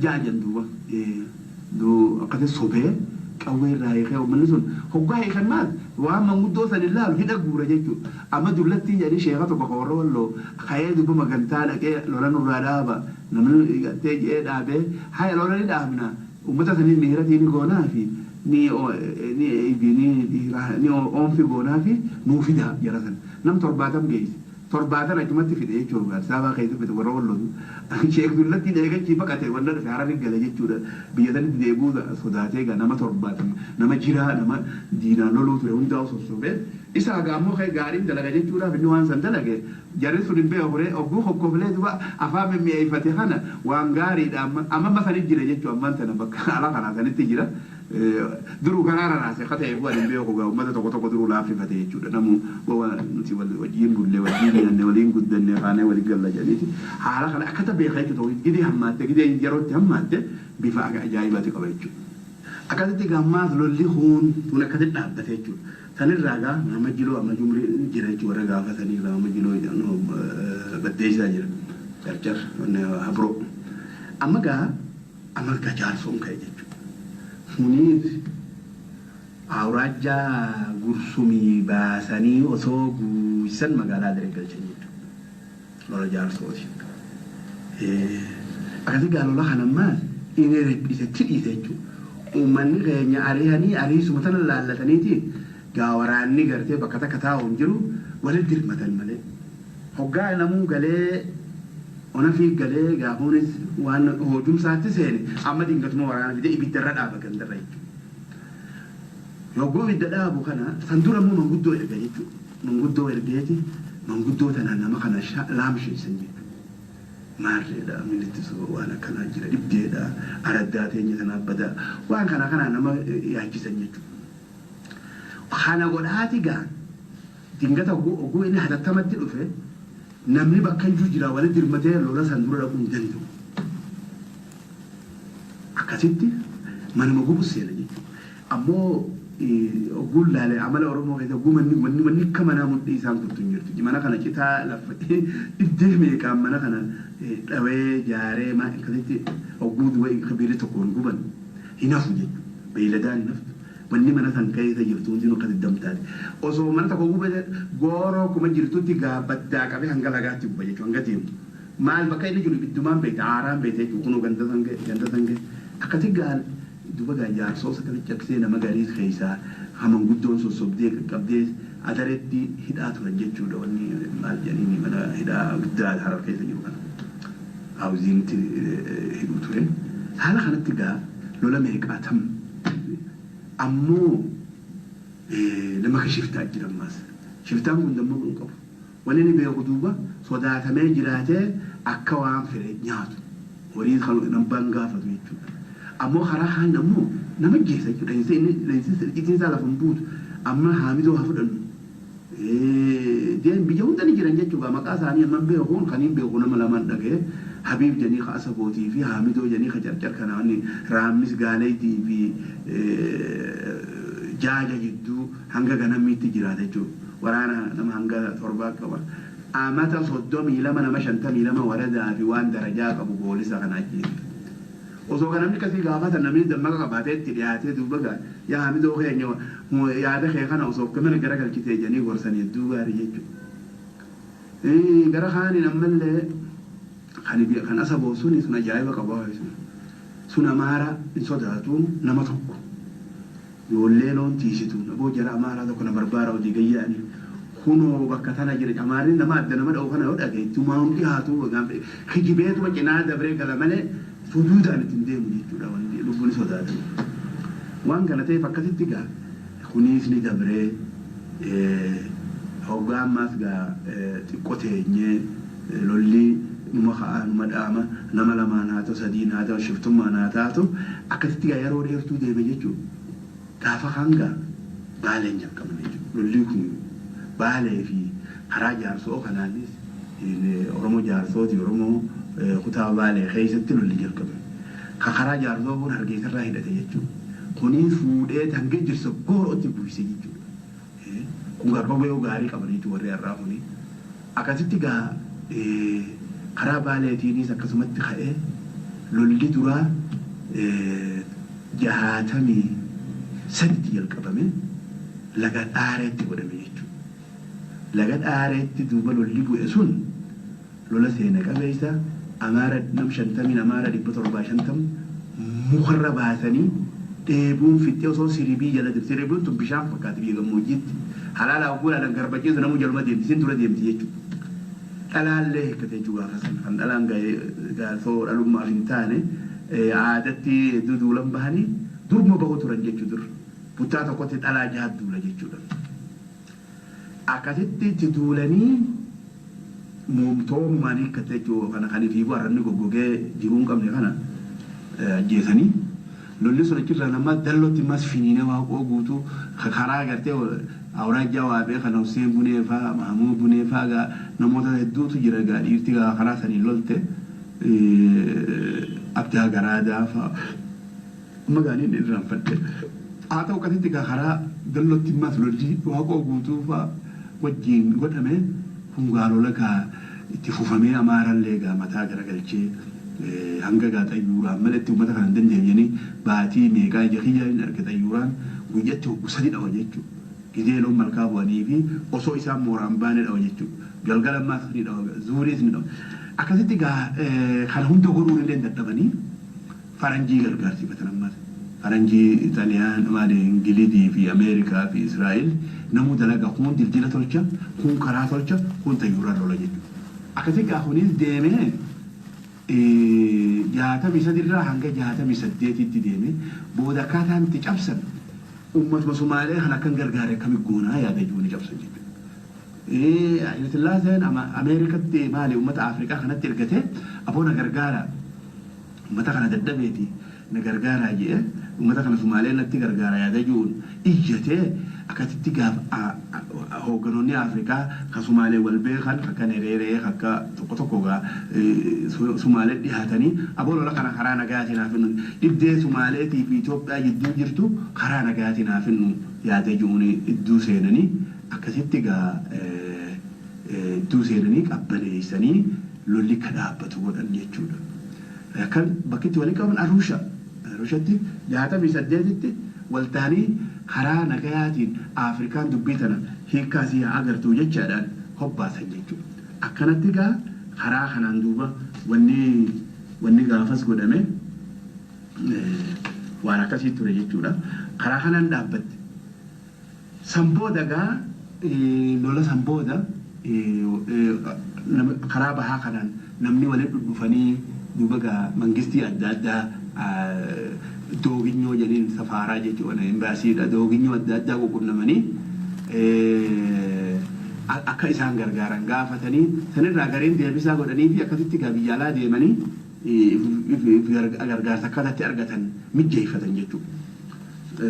jaajan duuba akkasi sobee qawwee irraa hiikee uummanni sun hoggaa hiikan maal waan manguddoo san ilaalu hidha guura jechuudha amma dullattii jedhanii sheeka tokko kawarra walloo kayee dubba magantaa dhaqee lola nurraa dhaaba namni gattee jedhee dhaabee haya lola ni dhaabna uummata sanii miiratii ni goonaa fi ni oomfi goonaa fi nuu fida jara san nam 70 geesse 70 achumatti fide jechuudha saabaa keessa fide warra walloo sheek dullatti deegachi baqate wanda dhufe harari gale jechuudha biyya sanitti deebuu sodaatee ga nama 70 nama jiraa nama diinaan loluu ture hundaa sossobee isaa gaammoo kee gaariin dalaga jechuudhaaf inni waan san dalage jarri sun hin beekure ogguu hokkoflee duba afaan mimmi'eeffate kana waan gaariidha amma masanii jira jechuu ammaan tana bakka ala kanaa sanitti jira duruu kanaara raase kata'e bu'an hin beeku gaa ummata tokko tokko duruu laaffifate jechuudha namu gowa nuti wajjiin bullee wajjiin nyaanne waliin guddanne faanee waliin galla jedhaniiti haala kana akkata beekaa jechuudha gidee hammaatte gidee yerootti hammaatte bifa ajaa'ibaati qaba jechuudha akkasitti gammaas lolli kun akkasitti dhaabbate jechuudha sanirraa gaa nama jiloo amma jumrii jira jechuudha warra gaafatanii nama jiloo baddeessaa jira carcar habroo amma gaa jaarsoon ka'e jechuudha Munir awraja gursumi basanii osoo guusan magaalaa Daregalchan jechuudha lola jaarsooti akkasii gaalola kanammaas inni rephisetti dhiise jechuudha uummanni keenya ariihanii ariisuma tana laallataniiti gaa waraanni gartee bakka takka taa'u hin jiru walitti dirmatan malee hoggaa namuu galee ona fi galee gaafuunis waan hojumsaatti seene amma dingatuma waraana fide ibiddarra dhaaba gandarra jechuudha yogguu ibidda dhaabu kana san dura immoo manguddoo erga jechuudha manguddoo ergeeti manguddoo tana nama kana laamsheessan jechuudha maarreedha milittisoo waan akkanaa jira dhibdeedha araddaa teenya tanaaf badaa waan kana nama yaachisan jechuudha kana godhaati gaa dingata ogguu inni hatattamatti dhufe namni bakka jiru jira walitti dirmatee lola san dura dhaquu hin danda'u akkasitti manuma gubu seena jechuudha ammoo ogguun laalee amala oromoo keessa ogguu manni akka manaa mudhii isaan kurtu hin jirtu mana kana citaa laffatee iddee meeqaan mana kana dhawee jaaree akkasitti ogguu duba kabiirri tokkoon guban hin hafu jechuudha beeyladaan hin haftu wanni mana san keessa jirtu hundi nu akkasitti damtaati osoo mana tokko gubate gooroo kuma jirtutti baddaa qabee hanga lagaatti guba jechuudha hanga deemtu maal bakka inni jiru iddumaan beekta aaraan beekta jechuudha kunuu ganda sange akkati gaal duba gaa jaarsoo sakali cabsee nama gaarii keessaa haman guddoon sossobdee qaqqabdee adareetti hidhaa turan jechuudha wanni maal jedhanii mana hidhaa guddaa harar keessa jiru kana haawuziinitti hidhuu ture haala kanatti gaa lola meeqaatam ammoo nama ka shiftaa jiran maas shiftaan kun dammoo kun qabu wanni ni beeku duuba sodaatamee jiraatee akka waan fire nyaatu horii nambaan gaafatu jechuudha ammoo karaa haan ammoo nama geessa jechuudha leensi isaa lafa hin buutu amma haamidoo haa fudhannu biyya hunda ni jiran jechuudha maqaa isaanii amma beekuun kaniin beeku nama lamaan dhagee Habib janii ka asabootii fi haamidoo janii ka carcar kanaa wanni raammis gaaleetii fi jaaja jidduu hanga ganamiitti jiraata jechuudha waraana nama hanga 7 qaba amata 32 nama 52 waradaa fi waan darajaa qabu boolisa kanaa jechuudha osoo kanamni kasii gaafatan namni dammaqa qabaatee itti dhiyaatee duuba gaa yaa haamidoo keenya yaada kee kana osoo kamana gara galchitee janii gorsanii hedduu gaarii jechuudha gara kaaniin ammallee kan asaboo suni sun ajaa'iba qabaa sun amaara hin sodaatu nama tokko yoollee loon tiisitu naboo jara amaaraa tokko na barbaara hojii gayyaanii kunoo bakka tana jira amaariin nama adda nama dha'u kana yoo dhageettumaa hundi haatu kijibeetuma cinaa dabree gala malee sujuudaan ittiin deemu jechuudha wanti lubbuun sodaatan waan kana ta'eef akkasitti gaa kunis ni dabree hoggaa ammaas gaa xiqqoo teenyee lolli numa ka'aa numa dhaama nama lamaan haa ta'u sadiin haa ta'u shiftummaan haa taatu akkasitti gaa yeroo dheertuu deeme jechuudha gaafa hanga baaleen jalqaban jechuudha lolli kun baalee fi karaa jaarsoo kanaanis Oromoo jaarsooti Oromoo kutaa baalee keessatti lolli jalqaban ka karaa jaarsoo kun hargeessarraa hidhate jechuudha kuni fuudhee hanga jirsa goorootti buuse jechuudha kun garba yoo gaarii qabaniitu warri har'aa kuni akkasitti gaa karaa baaleetiinis akkasumatti ka'ee lolli duraa 63 jalqabame laga dhaareetti godhame jechuudha laga dhaareetti duuba lolli bu'e sun lola seena qabeessa amaara nam 50 amaara 750 mukarra baasanii dheebuun fixee osoo siribii jala jirti siribiin tun bishaan fakkaatu biyya gammoojjiitti halaala ogguudhaan garbachiisu namu jalma deemti sin dura deemti jechuudha dhalaallee hiikkate jechuudha gaafa sana kan dhalaan gaasoo dhalummaaf hin taane aadatti duduulan bahanii durma bahu turan jechuu dur buttaa tokkotti dhalaa jahat duula jechuudha akkasitti itti duulanii muumtoomaan hiikkate jechuudha kana kaniifii warranni goggogee jiruun qabne kana ajjeesanii lolli sun achirra nama dallootti mas finiine waaqoo guutuu karaa agartee awraajjaa waabee kana Hussein Buneefaa Mahamuu Buneefaa gaa namoota hedduutu jira gaa dhiirti gaa karaa sanii lolte abdaa garaadaa fa'a magaaliin irraan fadhe haa ta'u akkasitti gaa karaa dallootti mas lolli waaqoo guutuu fa'a wajjiin godhame kun gaalola gaa itti fufamee amaarallee gaa mataa garagalchee hanga gaa xayyuuraan malatti uummata kana hin dandeenyanii baatii meeqaa ija kiyyaa hin arge xayyuuraan guyyatti hoggusanii dhawa jechuudha. Gizee loon malkaa bu'anii fi osoo isaan mooraan baane dhawa jechuudha. Galgala ammaas ni dhawa zuuriis ni dhawa. Akkasitti gaa kana hunda godhuun illee dadhabanii faranjii gargaarsifatan ammas. Faranjii Xaaliyaan maali Ingilizii fi Ameerikaa fi Israa'el namuu dalagaa kun dildila tolcha kun karaa tolcha kun xayyuuraan lola jechuudha. Akkasitti gaa kunis deemee 63 irraa hanga 68tti deeme booda akkaataan itti cabsan ummatuma Sumaalee kan akkan gargaare akkami goonaa yaada ijooni cabsan jechuudha. Haile Sillaaseen Ameerikatti maali ummata Afrikaa kanatti ergate aboona gargaara ummata kana dadhabeeti na gargaaraa jedhee ummata kana Sumaalee natti gargaara yaada ijoon iyyatee akkasitti gaaf hoogganoonni Afrikaa kan Sumaalee wal beekan akka Nereeree akka tokko tokko gaa Sumaalee dhiyaatanii aboolola kana karaa nagaatiin haafinnu dhibdee Sumaaleetii fi Itoophiyaa jidduu jirtu karaa nagaatiin haafinnu yaada ijoon idduu seenanii akkasitti gaa idduu seenanii qabbaneessanii lolli ka dhaabbatu godhan jechuudha. Kan bakkitti walii qaban Aruushatti 68tti waltaanii karaa nagayaatiin Afrikaan dubbii tana hiikkaasii agartuu jechaadhaan hobbaasan jechuudha. Akkanatti gaa karaa kanaan duuba wanni gaafas godhame waan akkasii ture jechuudha. Karaa kanaan dhaabbatte. Sambooda gaa lola sambooda karaa bahaa kanaan namni walitti dhufanii duuba gaa mangistii adda addaa dooginyoo jedhanii safaaraa jechuudha imbaasiidha dooginyoo adda addaa quunnamanii akka isaan gargaaran gaafatanii sanirraa gareen deebisaa godhanii fi akkasitti gaa biyyaalaa deemanii gargaarsa akkasatti argatan mijjeeffatan jechuudha.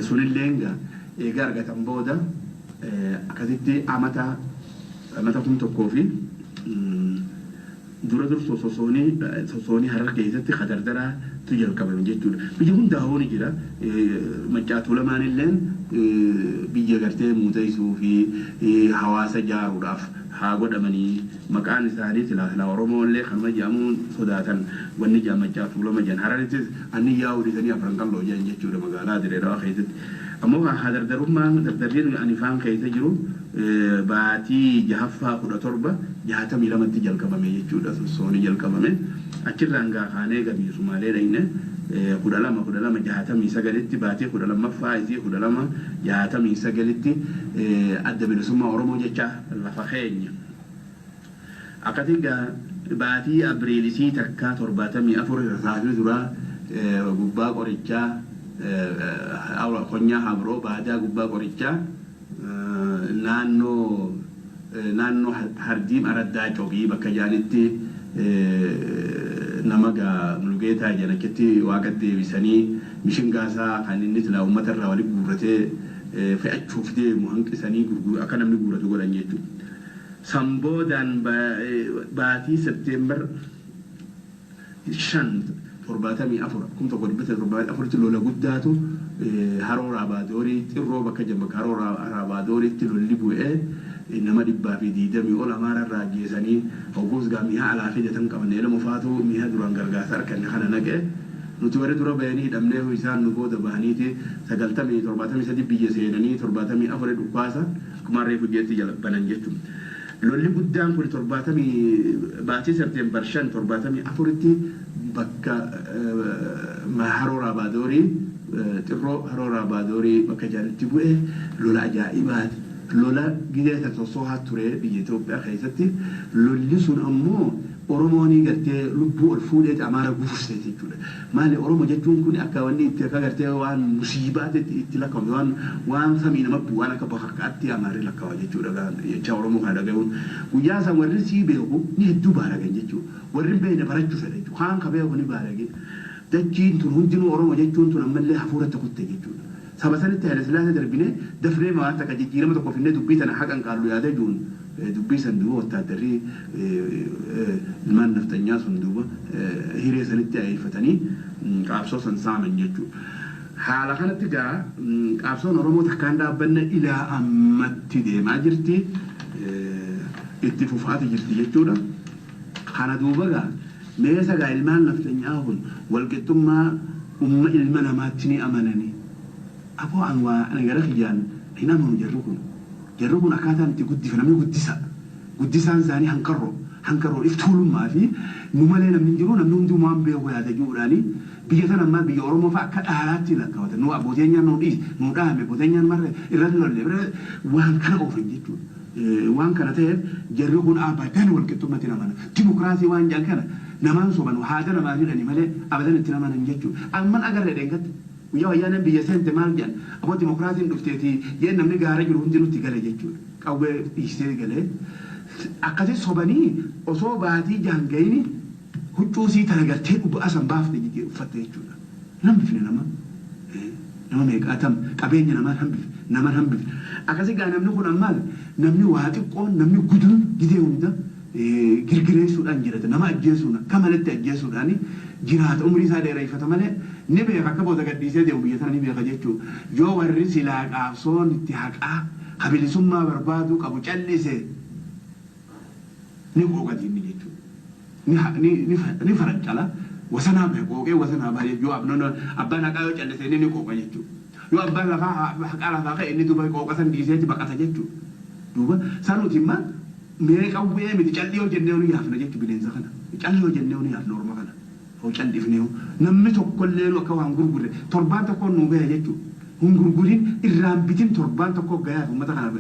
Sunillee egaa argatan booda akkasitti amata 1,000 fi dura sosoonii harar keessatti kadardaraa tu jalqabame jechuudha. Biyya hundaa hooni jira macaatuu lamaan illeen biyya gartee muuxeessuu fi hawaasa jaaruudhaaf haa godhamanii maqaan isaanii silaa Oromoo illee kanuma jedhamuun sodaatan wanni jedhan macaatuu lama jedhan hararittis anni yaa'uu dhiisanii afran qalloo jedhan jechuudha magaalaa Direedawaa keessatti. Ammoo dardarummaan dardarriin ani faan keessa jiru baatii 6/17/62tti jalqabame jechuudha sosoonii jalqabame achirraan gaa kaanee gabii Sumaalee dhayne kudha lama jahatamii sagalitti baatee kudha lammaffaa isii kudha lama jahatamii sagalitti adda bilisummaa Oromoo jecha lafa keenya akkati baatii Abriilisii takka 74 rasaasni duraa gubbaa qorichaa konyaa Habroo baadaa gubbaa qorichaa naannoo Hardiim Araddaa Cobii bakka jaanitti namaga Mulgeetaa jedhaketti waaqa deebisanii mishingaasaa kan inni tilaa uummata irraa walitti guurratee fe'achuuf deemu hanqisanii akka namni guurratu godhan jechuudha. Samboodaan baatii Septeembar 5 kun tokko dhibbata 74 lola guddaatu haroo Raabaadorii xirroo bakka jambaka haroo Raabaadoriitti lolli bu'ee nama 120 ol Amaararraa ajjeesanii hoggoos gaa mi'a alaa fidatan qaban eelama faatu mi'a duraan gargaarsa harkanne kana naqee nuti warri dura bayanii hidhamnee isaan nu booda bahaniiti 73 biyya seenanii 74 dhukkaasa akkuma reefu jeetti jala banan jechuudha. Lolli guddaan kun 70 baatii Septeembar 5 74tti bakka haroo Raabaadorii xirroo haroo Raabaadorii bakka jaanitti bu'ee lola ajaa'ibaati. Lola gideeta tosoohaa ture biyya Itoophiyaa keessatti lolli sun ammoo Oromoonii gartee lubbuu ol fuudhee Amaara guursee jechuudha. Maali Oromoo jechuun kun akka wanni itti akka gartee waan musiibaatti itti lakkaa'u waan samii nama waan akka bakakkaatti Amaarri lakkaa'u jechuudha. Jecha Oromoo kana dhaga'uun guyyaa san warri sii beeku ni hedduu baaragan jechuudha. Warri beekne barachuu fedha jechuudha. Kaan ka beeku ni baarage. Dachiin tun hundinuu Oromoo jechuun tun ammallee hafuurratti kutte jechuudha. Sabasanitti Haile Sillaasee darbinee dafnee waan takka jijjiirama tokko finnee dubbii tana haqan qaallu yaada jiruun dubbii san duuba wattaaddarrii ilmaan naftanyaa sun duuba hiree sanitti ayyifatanii qaabsoo san saaman jechuudha. Haala kanatti gaa qaabsoon Oromoo takkaan dhaabbanne ilaa ammatti deemaa jirti itti fufaati jirti jechuudha. Kana duuba gaa meesa gaa ilmaan naftanyaa kun walqixxummaa umma ilma namaatti ni amananii. Aboo ana gara kiyyaan hin amanu jarru kun akkaataan itti guddifa namni guddisaan isaanii hankarroo iftuulummaa fi nu malee namni jiru namni hundi waan beeku yaada jiruudhaani biyya sana ammaa biyya Oromoo fa'a akka dhaalaatti lakkaawatan nu abbootiin nyaan nu dhaame abbootiin nyaan marre irratti lolle waan kana oofan jechuudha. Waan kana ta'eef jarri kun abadan walqixxummatti namana dimokiraasii waan jedhan kana namaan soban haada namaa jedhani malee abadan itti namanan jechuudha. Amman agarree deengatti. Guyyaa wayyaanen biyya seente maal jedhan aboo dimokiraasiin dhufteeti yeen namni gaara jiru hundi nutti gale jechuudha. Qawwee dhiistee galee akkasii sobanii osoo baatii jaangayini huccuu sii tana gartee dhubba'a san baafte uffatte jechuudha. Namni fine nama meeqaatam qabeenya namaan hambifne. Akkasii gaa namni kun ammaal namni waa xiqqoon namni guduun gidee hunda girgireessuudhaan jirata nama ajjeesuudha kamalatti ajjeesuudhaani jiraata umrii isaa dheereeffata malee ni beeka akka booda gadhiisee deemu biyya sana ni beeka jechuudha. Yoo warri silaa qaabsoon itti haqaa habilisummaa barbaadu qabu callise ni qooqati inni jechuudha. Ni farancala wasanaa ba'e qooqee wasanaa ba'e yoo abbaan haqaa yoo callise ni qooqa jechuudha. Yoo abbaan lafaa haqaa lafaa ka'e inni duuba qooqa san dhiiseetti baqata jechuudha. Duuba sanuuti immoo mee qawwee miti calli yoo jennee nu yaafna jechuudha bineensa kana. Calli yoo jennee nu yaafna orma kana. Hoo callifnee namni tokkollee akka waan gurgurre torbaan tokko nu gahe jechuudha. Hun gurgurin irraan bitin torbaan tokko gahe uummata kana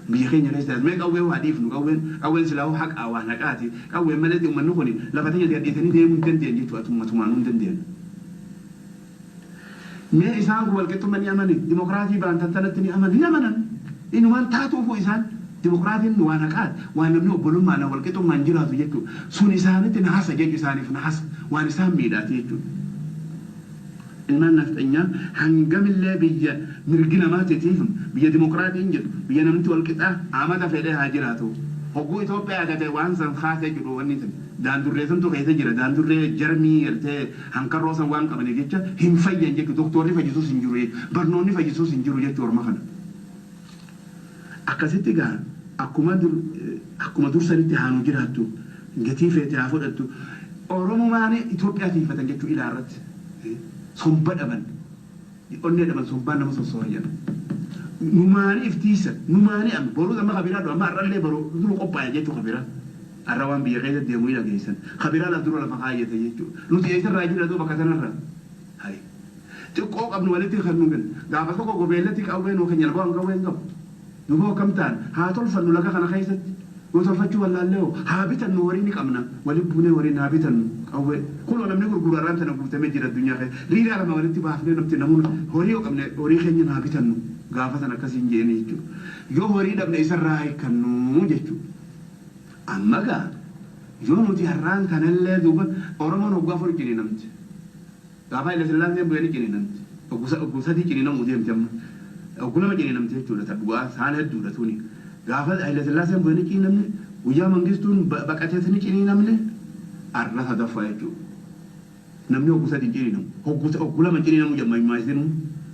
biyya keenya keessa mee qawwee waa dhiifnu qawween silaa haqaa waan haqaati qawween malee uummanni kun lafa teenya gadhiisanii deemuu hin dandeenye jechuudha ummatumaan hin dandeenye. Mee isaan kun walqixxummaa ni amani dimokiraasii baantantanatti ni amanan inumaan taatuufu isaan dimokiraatiin waan haqaati waan namni obbolummaan walqixxummaan jiraatu jechuudha. Sun isaanitti nahasa jechu isaaniif nahasa waan isaan miidhaati jechuudha. Ilmaan naftanyaa hangamillee biyya mirgi namaatiif biyya dimokiraatiin jedhu biyya namni walqixaa amata fedhee haa jiraatu. Hogguu Itoophiyaa agatee waan san kaasee jiru wanni sun daandurree santu keessa jira daandurree jarmii galtee hankarroo san waan qabaniif jecha hin fayyan jechuudha. Doktorri fayyisuus hin jiru barnoonni fayyisuus hin jiru jechuudha orma kana. Akkasitti gaa akkuma dursanitti haanuu jiraattu gatii feete haa fudhattu Oromomaan Itoophiyaa tiifatan jechuu ilaarratti. Somba dhaban onnee dhaban sombaan nama sossooyan numaani iftiisa numaani amma boruu amma kabiraa dho amma arrallee boruu duru qophaa'e jechuu kabiraa arra waan biyya keessa deemuu dhageessan kabiraa la dura lafa kaayyate jechuu nuti eessarraa jira duu bakka sanarra هاي تقوق ابن ولدي خنوجن قابل كوكو قبيلتي كأوين وكن يلقون كأوين قب نبوه كم تان هاتول فنو لك خنا خيست وتفتشوا ولا له هابتا نوريني كمنا ولبوني ورينا هابتا أوين كل ولا بنقول قراران تنقول تمجد الدنيا خير ريلا لما ولدي بعرفني نبتي نمون هوريو كمنا هوري خنين هابتا قافة أنا كسين جيني يو هوري دبنا يسرعي كنو جتو أما قا يو نتي هران تنلله دوبا أورمان وقافر جيني نمت قافة إلى سلام زين بيني جيني نمت أقوسا دي جيني نمو ديم تم أقول ما جيني نمت جولا تبوا ثانية جولا توني قافة إلى سلام زين بيني جيني نمت ويا منجستون بكتة جيني نمت أرلا هذا فايجو نمني أقوسا دي جيني نم أقول ما جيني نمو جماعي ما يصيرون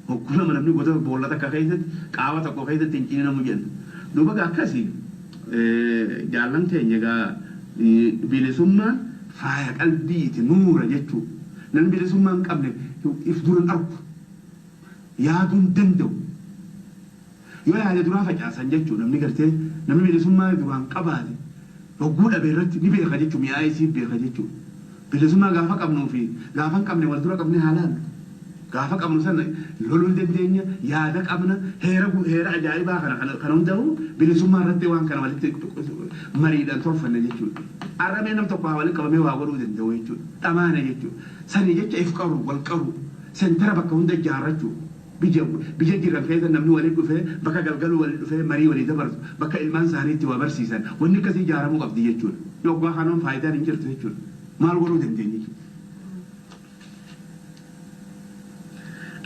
أقول ما نمني قدر بولا تكاكيزت قاوة تكاكيزت تنجيني نمو جن دوبا كاسي جالن تيجا بيلسوما فايا قلبي تنور جتو نن بيلسوما قبل يفدون الأرض يا دون دندو يا هذا درا فجأة سنجتو نمني قرتي نمني بيلسوما دران قبادي وقول أبيرت نبي خديتو مي سي بيخديتو بيلسوما غافك أبنو في غافك أبني والدرا أبني حلال غافك أبنو سنة لولو الدنيا يا ذاك أبنا هيرا عجائبا خنون دهو بيلسوما رتي وان كان والدي مريدا توفى نجتو أرمي نم تقوى ولك ومي واغلو دندو يجتو تمانا يجتو سنة جتو إفكارو والقرو سنترى بك هند جارتو بيجي جيران كيدا نمنو ولد فيه بكا قلقلو ولد فيه مري ولد برز بكا إلمان سهريتي وبرسيسان ونكسي جارمو قبضي يجتو يوقوا خانون فايدان انجرتو يجتو ما الغلو دندين يجتو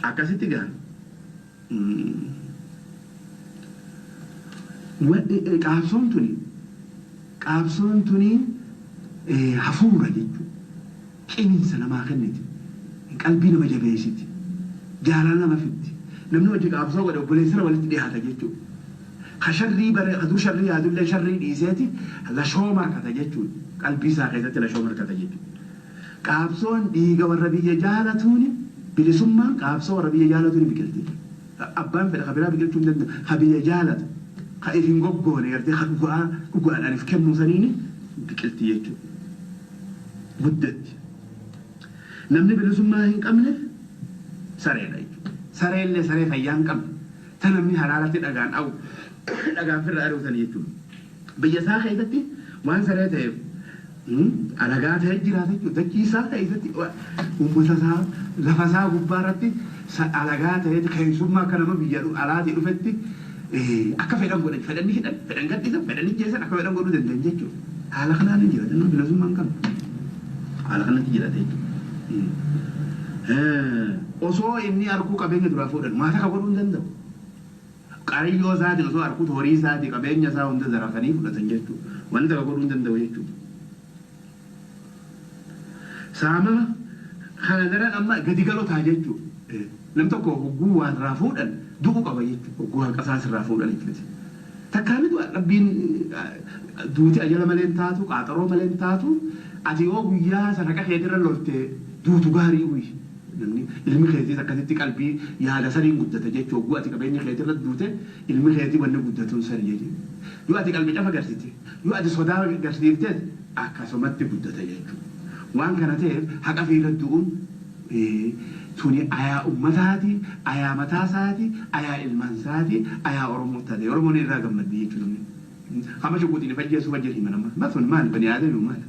أكاسي تيجان قابسون توني حفورة جيتو كينين سنة ما خنتي قلبي نما جبيشتي جالانا ما فيتي نمنو وجه قابسون ولا بوليسنا ولا تدي هذا جيتو خشري بري خدو شري هذو اللي شري ديزاتي لا شومر كذا جيتو قلبي ساقيتي لا شومر كذا جيتو قابسون ديغا وربي جالتوني بلسما قابسون وربي جالتوني بكلتي أبان في الخبرات بقولتهم ده خبير جالت خايفين جوجون يرتي خبوا أنا في كم نوزانيني بقولت يجوا مدة نمني بلسما هين كمله سريع اللي سريع فيان كم تنمني حرارة الأجان أو الأجان في الأرض ثانيتون بيجسها خيدتي وان سريع تيب ألاقات هجراتي تكيسا خيدتي ومساسا لفسا غبارتي alagaa ta'ee keessummaa kanama biyyaadhu alaati dhufetti akka fedhan godhan fedhanni hidhan fedhan gadhiisan fedhanni jeessan akka fedhan godhuu danda'an jechuudha. Haala kanaan hin jiraatan nama bilisummaan qabu. Haala kanatti jiraate jechuudha. Osoo inni arguu qabeenya duraa fuudhan maata ka godhuu hin danda'u. Qariyyoo isaati osoo arguu horii isaati qabeenya isaa hunda zarafanii fudhatan jechuudha. Wanti ka godhuu hin danda'u jechuudha. Saama kana daran amma gadi galotaa jechuudha. Nam tokko hogguu waan raafuudhaan du'uu qaba jechuudha. Hogguu hanqasaas raafuudhaan jechuudha. Takkaamitu rabbiin duuti ajala malee taatu qaaxaroo malee taatu ati yoo guyyaa sadaqa keetirra loltee duutu gaarii wuyi. Namni ilmi keetis akkasitti qalbii yaada saniin guddata jechuudha. Hogguu ati qabeenya keetirra duute ilmi keetii wanni guddatuun sani jechuudha. Yoo ati qalbii cafa agarsiite yoo ati sodaa agarsiifte akkasumatti guddata jechuudha. Waan kana ta'eef haqa fiirra du'uun tuni ayaa ummataati, ayaa mataasaati, ayaa ilmaansaati, ayaa oromootaati. Oromoon irraa gammaddii jechuudha. Kama shukuutiin fajjeessu fajjeetii manama. Masun maal bani aadamii maal?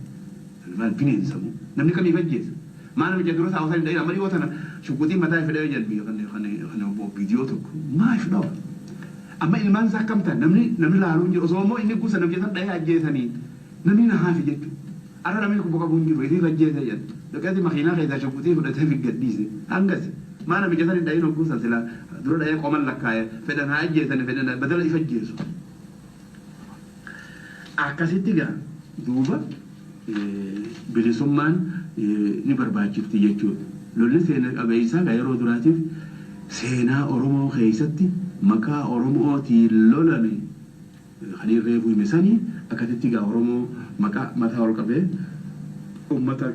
Maal bineensamu? Namni kamii fajjeessa? Maal nama jedhu rosa hawasaan dhayina marii ootana shukuutiin mataa fedhee jedhu kana viidiyoo tokko maal fidhawa? Amma ilmaansaa akkam ta'an namni laaluun jiru osoo immoo inni guusa nam keessan dhahee ajjeesanii namni na haafi jechuudha. Arra namni kun boqa buun jiru isin fajjeesee jedhu. Dhaqeeti makiinaa keessaa shukuutii fudhatee fi gadhiise. Hangasi maana mijatanii dhayin hogguusan silaa dura dhayee qoman lakkaa'e fedhan haa ajjeesanii fedhan badala ifa ajjeesu. Akkasitti gaa duuba bilisummaan ni barbaachifti jechuudha. Lolli seenaa qabeessaa gaa yeroo duraatiif seenaa Oromoo keessatti maqaa Oromootiin lolame kan reefuu hime sanii akkasitti gaa Oromoo maqaa mataa ol qabee ummata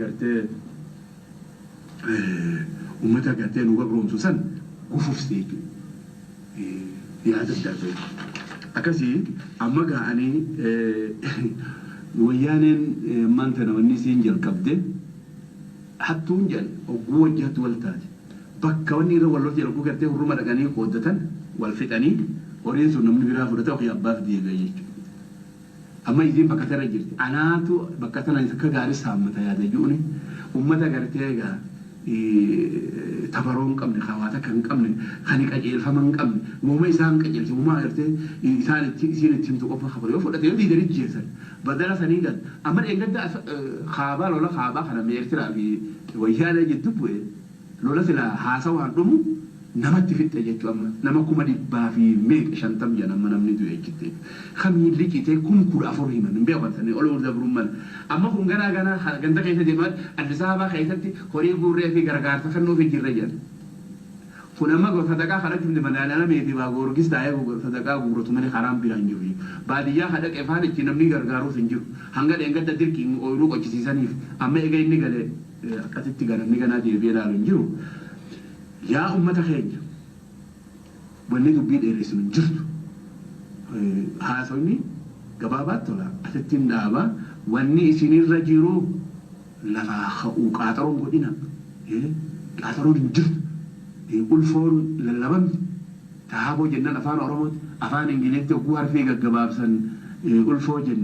gartee nu gabroomsu san gufufsee jechuudha. Yaada addaa ta'e. Akkasii amma ga'anii wayyaaneen maanta namoonni isiin jalqabde hattuun jedhan hogguu wajji hattu wal taate. bakka wanni irra wallooti yeroo gartee hurruma dhaqanii qooddatan wal fixanii horiin sun namni biraa fudhata ofii abbaaf deebi'a jechuudha. Amma isiin bakka tana jirti. Anaatu bakka tana akka gaarii saammata yaada jiruuni uummata gartee egaa tabaroo hin qabne hawaasa kan hin qabne kan qajeelfama hin qabne uumama isaan qajeelche uumaa gartee isaan isiin itti himtu qofa hafa yoo fudhate yoo diidanii jeessan badala sanii gal amma eeggadda haabaa lola haabaa kana meertiraa fi wayyaala jidduu bu'e lola sila haasawaan dhumu namatti fixxe jechuu amma nama 150 jedhan amma namni du'e jettee kamiin liqitee 14,000 himan hin beekan sanii ol dabruun mala amma kun ganaa ganda keessa deemaa Addis Ababaa keessatti horii guurree fi gargaarsa kennuu fi jirre jedhan kun amma sadaqaa kana jumle madaalaa meetii baa goorgis taa'ee sadaqaa guurratu malee karaan biraan jiru baadiyyaa haadha qefaan itti namni gargaaruus hin jiru hanga dheengadda dirqiin ooyiruu qochisiisaniif amma eega inni galee akkasitti ganamni ganaa deebi'ee ilaalu hin jiru. Yaa ummata keenya wanni dubbii dheeressu hin jirtu haasawni gabaabaatti tola asittiin dhaaba wanni isinirra jiru lafaa ka'uu qaaxaroon godhina qaaxaroon hin jirtu ulfoon lallabamti taaboo jennaan afaan oromooti afaan ingiliitti oguu harfii gaggabaabsan ulfoo jenna.